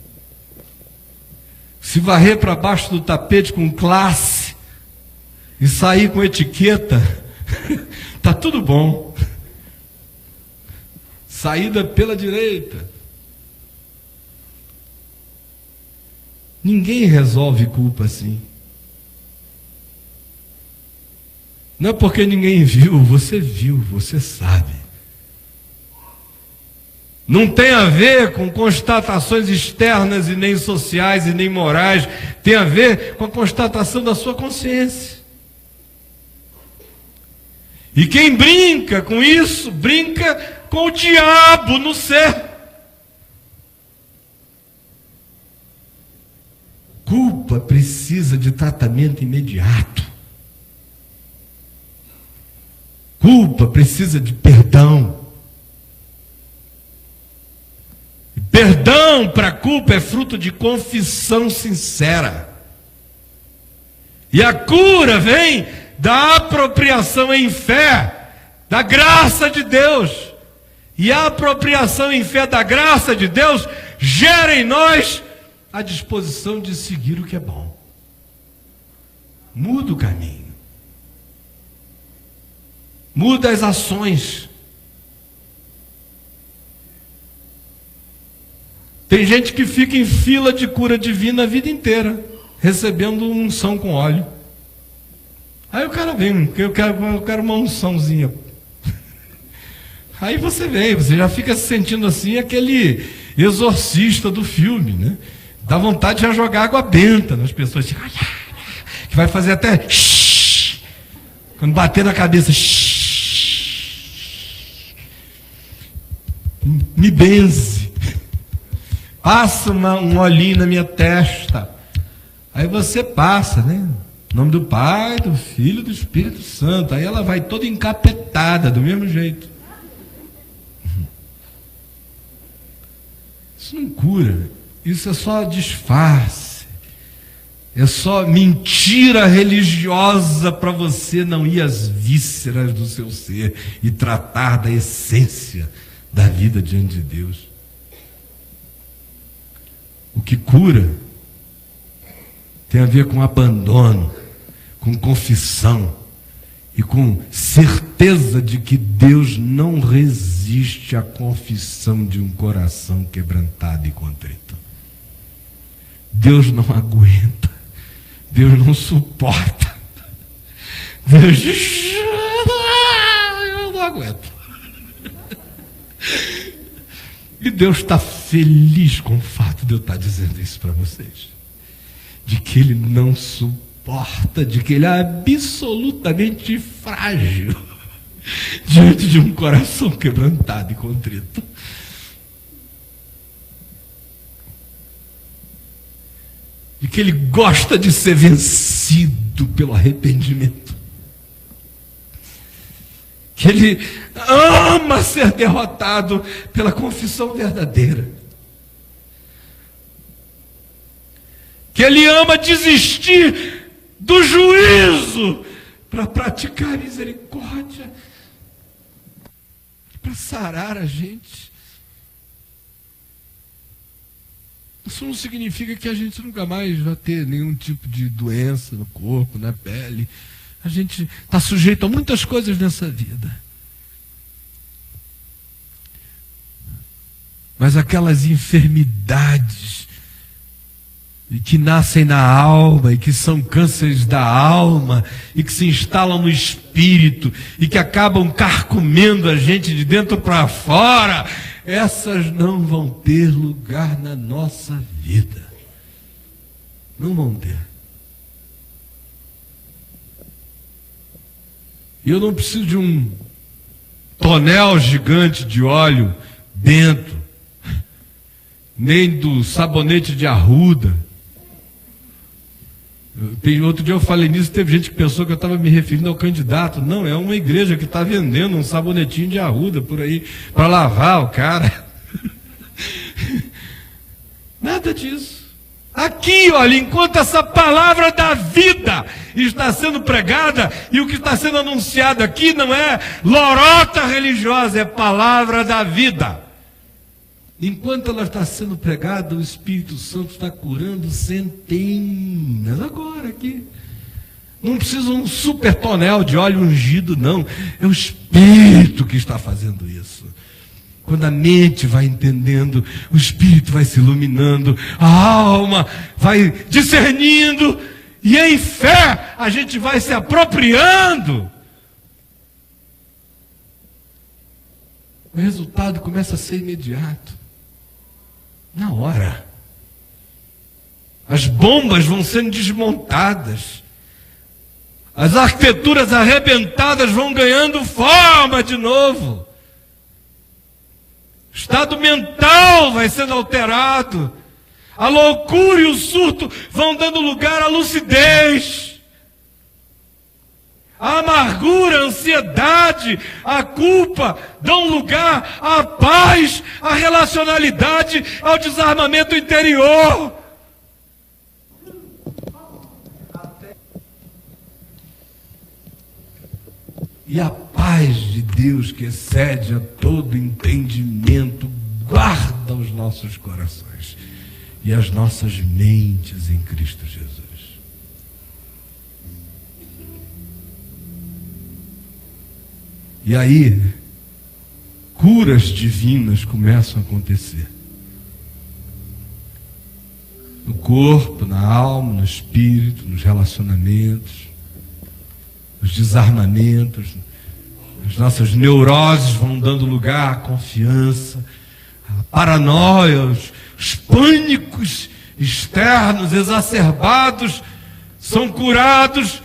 Se varrer para baixo do tapete com classe e sair com etiqueta, está tudo bom. Saída pela direita. Ninguém resolve culpa assim. Não é porque ninguém viu, você sabe. Não tem a ver com constatações externas e nem sociais e nem morais. Tem a ver com a constatação da sua consciência. E quem brinca com isso, brinca com o diabo no ser. Culpa precisa de tratamento imediato. Culpa precisa de perdão. Perdão para a culpa é fruto de confissão sincera. E a cura vem da apropriação em fé da graça de Deus. E a apropriação em fé da graça de Deus gera em nós a disposição de seguir o que é bom. Muda o caminho. Muda as ações. Tem gente que fica em fila de cura divina a vida inteira, recebendo unção com óleo. Aí o cara vem, eu quero uma unçãozinha. Aí você vem, você já fica se sentindo assim, aquele exorcista do filme, né? Dá vontade de já jogar água benta nas pessoas, que vai fazer até shh, quando bater na cabeça, shh, me benze. Passa um olhinho na minha testa. Aí você passa, né? Em nome do Pai, do Filho e do Espírito Santo. Aí ela vai toda encapetada, do mesmo jeito. Isso não cura. Isso é só disfarce. É só mentira religiosa para você não ir às vísceras do seu ser e tratar da essência da vida diante de Deus. O que cura tem a ver com abandono, com confissão e com certeza de que Deus não resiste à confissão de um coração quebrantado e contrito. Deus não aguenta, Deus não suporta. Deus diz: eu não aguento. E Deus está feliz com o fato de eu estar dizendo isso para vocês. De que Ele não suporta, de que Ele é absolutamente frágil diante de um coração quebrantado e contrito. De que Ele gosta de ser vencido pelo arrependimento. Que Ele ama ser derrotado pela confissão verdadeira. Que Ele ama desistir do juízo para praticar a misericórdia, para sarar a gente. Isso não significa que a gente nunca mais vai ter nenhum tipo de doença no corpo, na pele. A gente está sujeito a muitas coisas nessa vida. Mas aquelas enfermidades e que nascem na alma, e que são cânceres da alma, e que se instalam no espírito, e que acabam carcomendo a gente de dentro para fora, essas não vão ter lugar na nossa vida. Não vão ter. E eu não preciso de um tonel gigante de óleo bento, nem do sabonete de arruda. Outro dia eu falei nisso, teve gente que pensou que eu estava me referindo ao candidato. Não, é uma igreja que está vendendo um sabonetinho de arruda por aí para lavar o cara. Nada disso. Aqui, olha, enquanto essa palavra da vida está sendo pregada, e o que está sendo anunciado aqui não é lorota religiosa, é palavra da vida. Enquanto ela está sendo pregada, o Espírito Santo está curando centenas. Agora aqui. Não precisa um super tonel de óleo ungido, não. É o Espírito que está fazendo isso. Quando a mente vai entendendo, o Espírito vai se iluminando, a alma vai discernindo, e em fé a gente vai se apropriando. O resultado começa a ser imediato. Na hora. As bombas vão sendo desmontadas. As arquiteturas arrebentadas vão ganhando forma de novo. O estado mental vai sendo alterado. A loucura e o surto vão dando lugar à lucidez. A amargura, a ansiedade, a culpa dão lugar à paz, à relacionalidade, ao desarmamento interior. E a paz de Deus, que excede a todo entendimento, guarda os nossos corações e as nossas mentes em Cristo Jesus. E aí, curas divinas começam a acontecer. No corpo, na alma, no espírito, nos relacionamentos, nos desarmamentos. As nossas neuroses vão dando lugar à confiança, à paranoia, os pânicos externos exacerbados são curados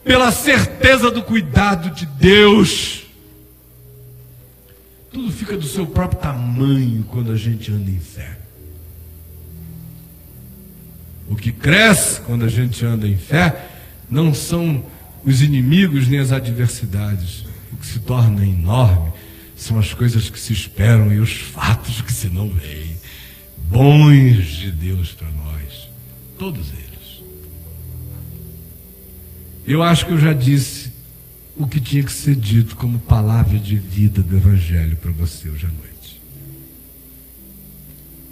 pela certeza do cuidado de Deus. Tudo fica do seu próprio tamanho quando a gente anda em fé. O que cresce quando a gente anda em fé não são os inimigos nem as adversidades. O que se torna enorme são as coisas que se esperam e os fatos que se não veem. bons de Deus para nós, todos eles. Eu acho que eu já disse o que tinha que ser dito como palavra de vida do Evangelho para você hoje à noite.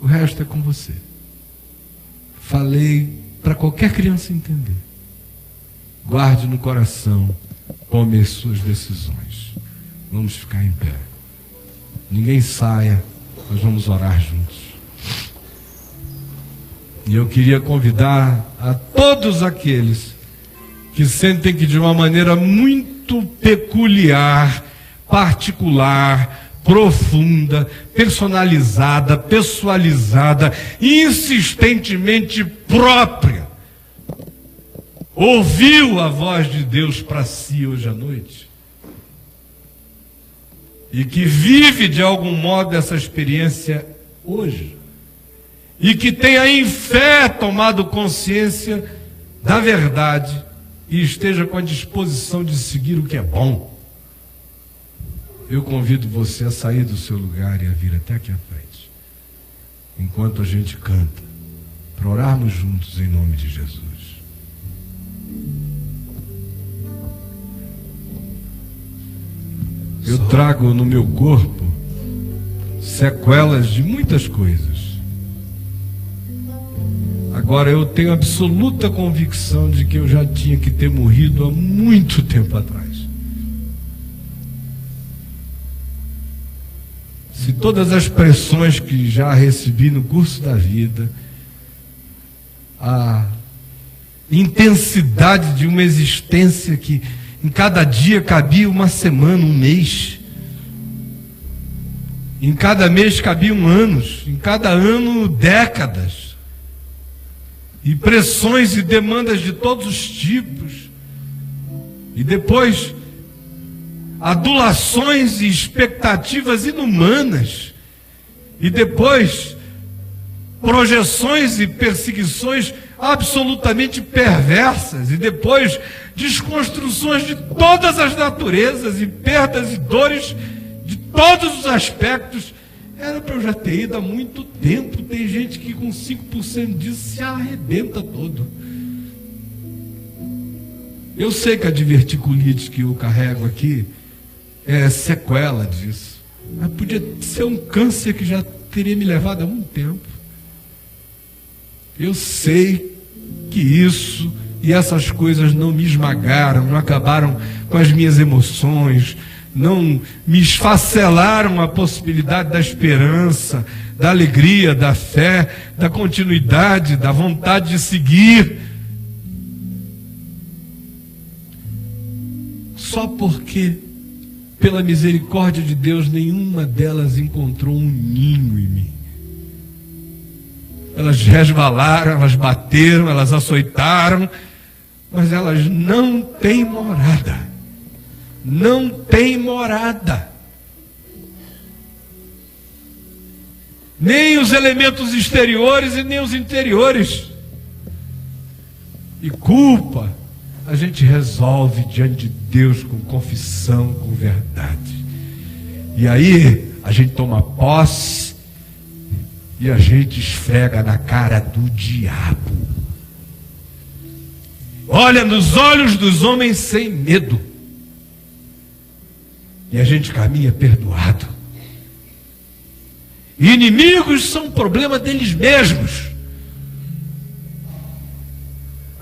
O resto é com você. Falei para qualquer criança entender. Guarde no coração, tome as suas decisões. Vamos ficar em pé. Ninguém saia, nós vamos orar juntos. E eu queria convidar a todos aqueles que sentem que de uma maneira muito peculiar, particular, profunda, personalizada, pessoalizada, insistentemente própria, ouviu a voz de Deus para si hoje à noite, e que vive de algum modo essa experiência hoje, e que tenha em fé tomado consciência da verdade e esteja com a disposição de seguir o que é bom. Eu convido você a sair do seu lugar e a vir até aqui à frente, enquanto a gente canta, para orarmos juntos em nome de Jesus. Eu trago no meu corpo sequelas de muitas coisas. Agora eu tenho absoluta convicção de que eu já tinha que ter morrido há muito tempo atrás. Se todas as pressões que já recebi no curso da vida, a intensidade de uma existência que em cada dia cabia uma semana, um mês, em cada mês cabiam anos, em cada ano décadas, e pressões e demandas de todos os tipos, e depois adulações e expectativas inumanas, e depois projeções e perseguições absolutamente perversas, e depois desconstruções de todas as naturezas e perdas e dores de todos os aspectos. Era para eu já ter ido há muito tempo. Tem gente que com 5% disso se arrebenta todo. Eu sei que a diverticulite que eu carrego aqui é sequela disso, mas podia ser um câncer que já teria me levado há muito tempo. Eu sei que isso e essas coisas não me esmagaram, não acabaram com as minhas emoções, não me esfacelaram a possibilidade da esperança, da alegria, da fé, da continuidade, da vontade de seguir. Só porque, pela misericórdia de Deus, nenhuma delas encontrou um ninho em mim. Elas resvalaram, elas bateram, elas açoitaram, mas elas não têm morada. Não têm morada. Nem os elementos exteriores e nem os interiores. E culpa a gente resolve diante de Deus com confissão, com verdade. E aí a gente toma posse e a gente esfrega na cara do diabo. Olha nos olhos dos homens sem medo. E a gente caminha perdoado. Inimigos são problema deles mesmos.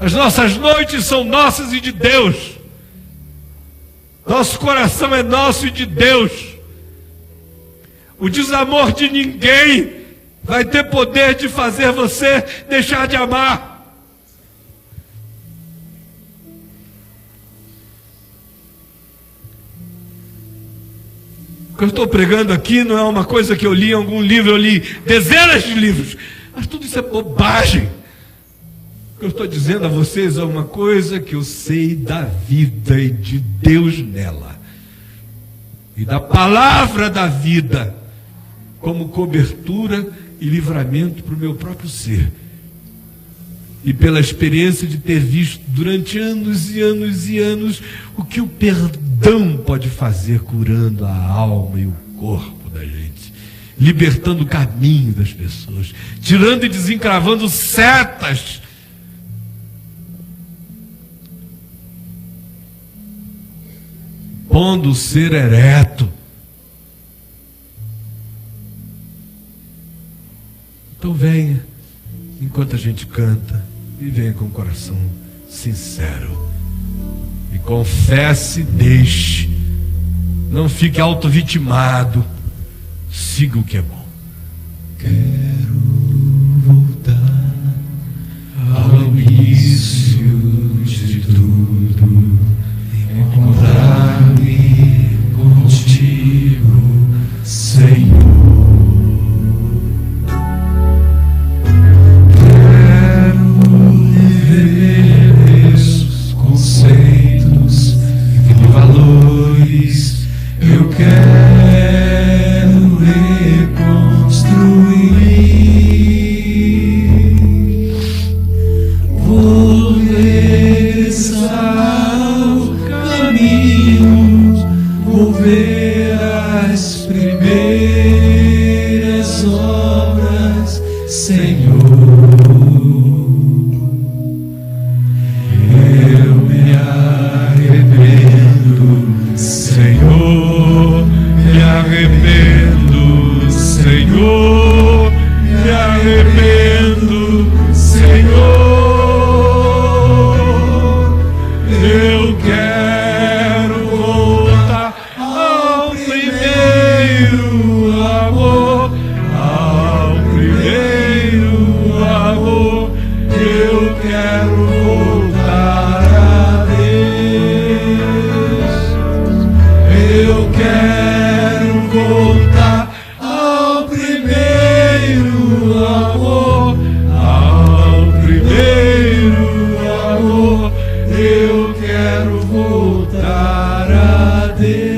As nossas noites são nossas e de Deus. Nosso coração é nosso e de Deus. O desamor de ninguém vai ter poder de fazer você deixar de amar. O que eu estou pregando aqui não é uma coisa que eu li em algum livro, eu li dezenas de livros, mas tudo isso é bobagem. O que eu estou dizendo a vocês é uma coisa que eu sei da vida e de Deus nela, e da palavra da vida como cobertura e livramento para o meu próprio ser, e pela experiência de ter visto durante anos e anos e anos o que o perdão pode fazer curando a alma e o corpo da gente. libertando o caminho das pessoas, tirando e desencravando setas, pondo o ser ereto. Então venha, enquanto a gente canta, e venha com o coração sincero. E confesse e deixe. Não fique auto-vitimado. Siga o que é bom. Quero voltar ao início de tudo, encontrar-me contigo, Senhor. Eu quero reconstruir, vou regressar ao caminho, vou ver as primeiras obras, Senhor. Eu me arrependo, Senhor, me arrependo, Senhor, me arrependo, Senhor. Eu quero voltar ao primeiro amor, ao primeiro amor. Eu quero voltar a Deus. Eu quero voltar ao primeiro amor, ao primeiro amor. Eu quero voltar a Deus.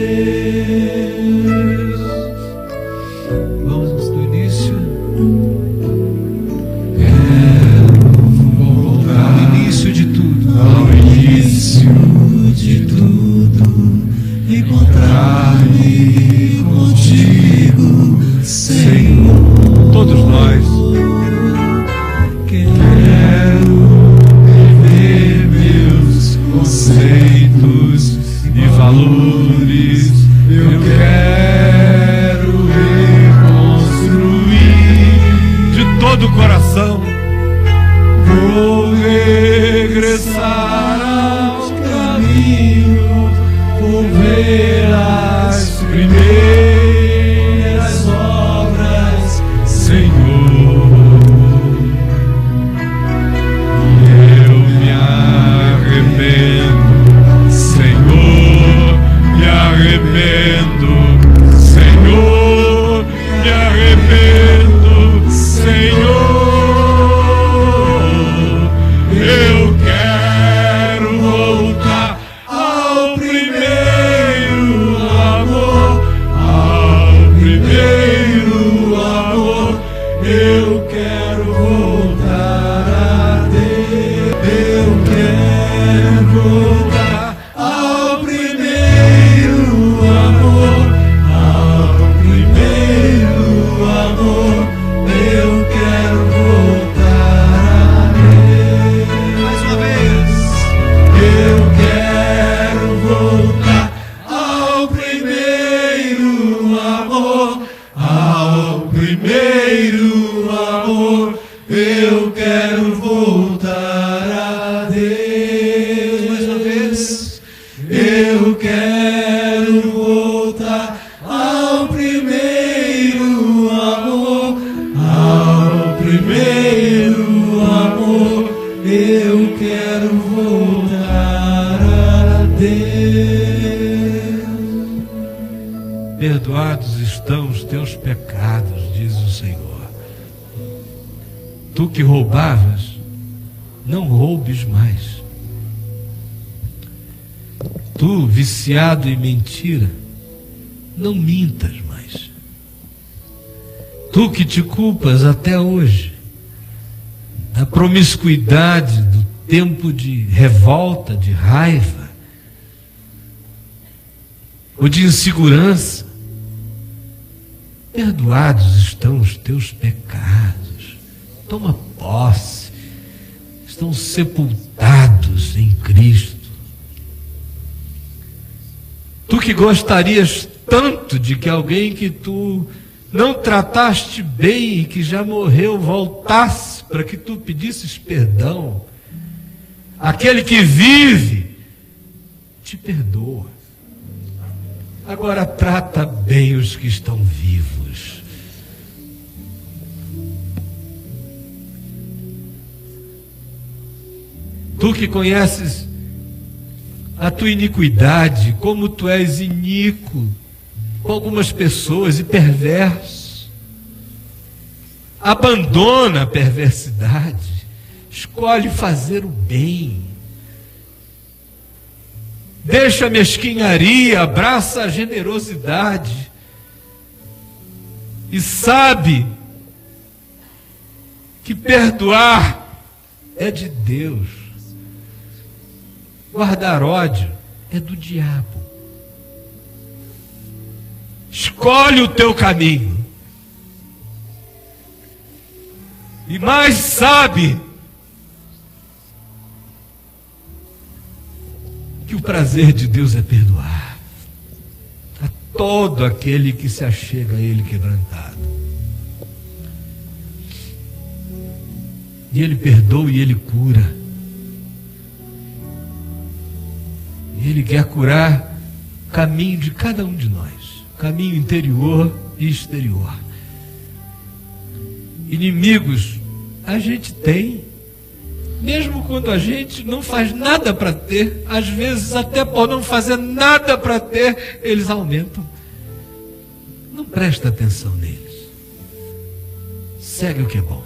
Vamos do início. Quero voltar ao início de tudo, ao início de tudo, encontrar-me contigo, Senhor. Todos nós. Quero viver meus conceitos e valores. Eu quero reconstruir De todo o coração. vou regressar ao caminho, vou ver as primeiras obras, Senhor. Eu me arrependo, Senhor, me arrependo, Senhor, me arrependo, Senhor. Eu quero voltar ao primeiro amor, ao primeiro amor. Eu quero voltar a Deus. Eu quero voltar ao primeiro amor, ao primeiro amor. Eu quero voltar a Deus. Mais uma vez. Eu quero voltar ao primeiro amor, ao primeiro amor. Eu quero voltar a Deus. Mais uma vez. Eu quero voltar ao primeiro amor, ao primeiro amor. Eu quero voltar a Deus. Perdoados estão os teus pecados, diz o Senhor. Tu que roubavas, não roubes mais. Tu, viciado em mentira, não mintas mais. Tu que te culpas até hoje da promiscuidade, do tempo de revolta, de raiva, ou de insegurança, perdoados estão os teus pecados. Toma posse. Estão sepultados em Cristo. Tu que gostarias tanto de que alguém que tu não trataste bem e que já morreu voltasse para que tu pedisses perdão, aquele que vive te perdoa. Agora trata bem os que estão vivos. Tu que conheces a tua iniquidade, como tu és iníquo com algumas pessoas e perverso. Abandona a perversidade, escolhe fazer o bem. Deixa a mesquinharia, abraça a generosidade e sabe que perdoar é de Deus. Guardar ódio é do diabo. Escolhe o teu caminho. E mais sabe que o prazer de Deus é perdoar a todo aquele que se achega a Ele quebrantado. E Ele perdoa e Ele cura. Ele quer curar o caminho de cada um de nós, caminho interior e exterior. Inimigos a gente tem, mesmo quando a gente não faz nada para ter, às vezes até por não fazer nada para ter, eles aumentam. Não presta atenção neles. Segue o que é bom.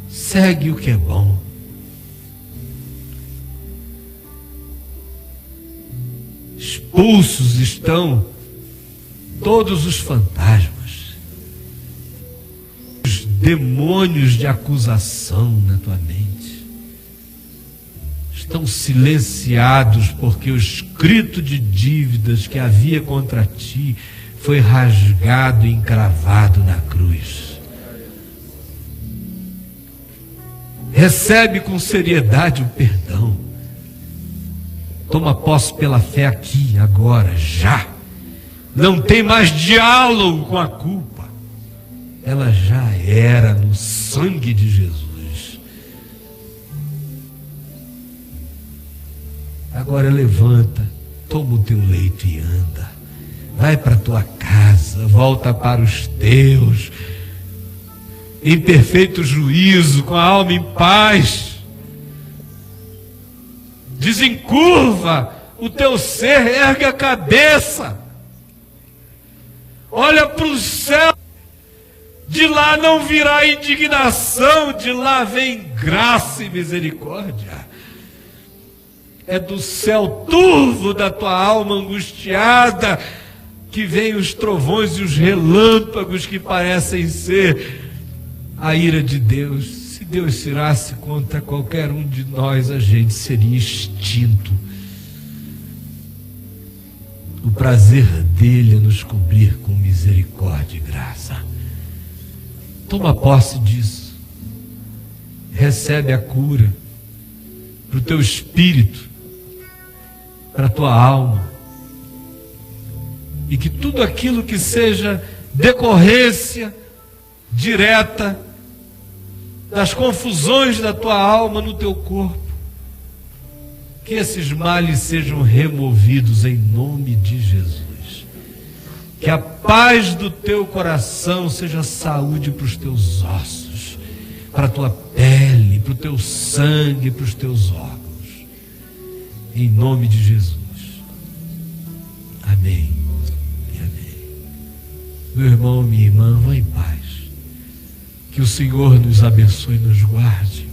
Segue o que é bom. Expulsos estão todos os fantasmas, os demônios de acusação na tua mente. Estão silenciados porque o escrito de dívidas que havia contra ti foi rasgado e encravado na cruz. Recebe com seriedade o perdão. Toma posse pela fé aqui, agora, já. Não tem mais diálogo com a culpa. Ela já era no sangue de Jesus. Agora levanta, toma o teu leito e anda. Vai para a tua casa, volta para os teus, em perfeito juízo, com a alma em paz. Desencurva o teu ser, ergue a cabeça, olha para o céu. De lá não virá indignação, de lá vem graça e misericórdia. É do céu turvo da tua alma angustiada que vem os trovões e os relâmpagos que parecem ser a ira de Deus. Se Deus se irasse contra qualquer um de nós, a gente seria extinto. O prazer dele é nos cobrir com misericórdia e graça. Toma posse disso. Recebe a cura para o teu espírito, para a tua alma. E que tudo aquilo que seja decorrência direta das confusões da tua alma no teu corpo, que esses males sejam removidos em nome de Jesus. Que a paz do teu coração seja saúde para os teus ossos, para a tua pele, para o teu sangue, para os teus órgãos. Em nome de Jesus. Amém e amém. Meu irmão, minha irmã, vá em paz. Que o Senhor nos abençoe e nos guarde.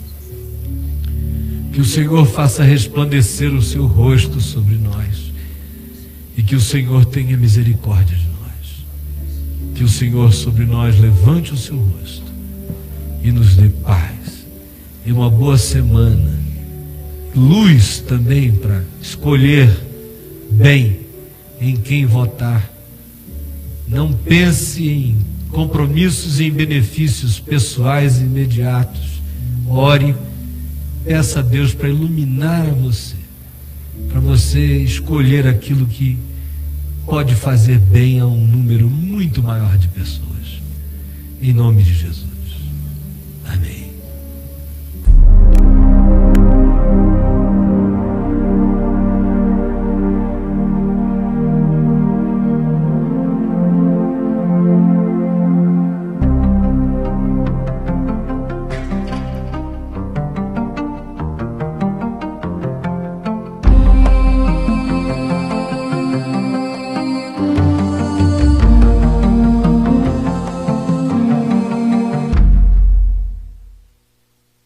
Que o Senhor faça resplandecer o seu rosto sobre nós. E que o Senhor tenha misericórdia de nós. Que o Senhor sobre nós levante o seu rosto e nos dê paz. E uma boa semana. Luz também para escolher bem em quem votar Não pense em compromissos e em benefícios pessoais e imediatos. Ore, peça a Deus para iluminar a você, para você escolher aquilo que pode fazer bem a um número muito maior de pessoas. Em nome de Jesus. Amém.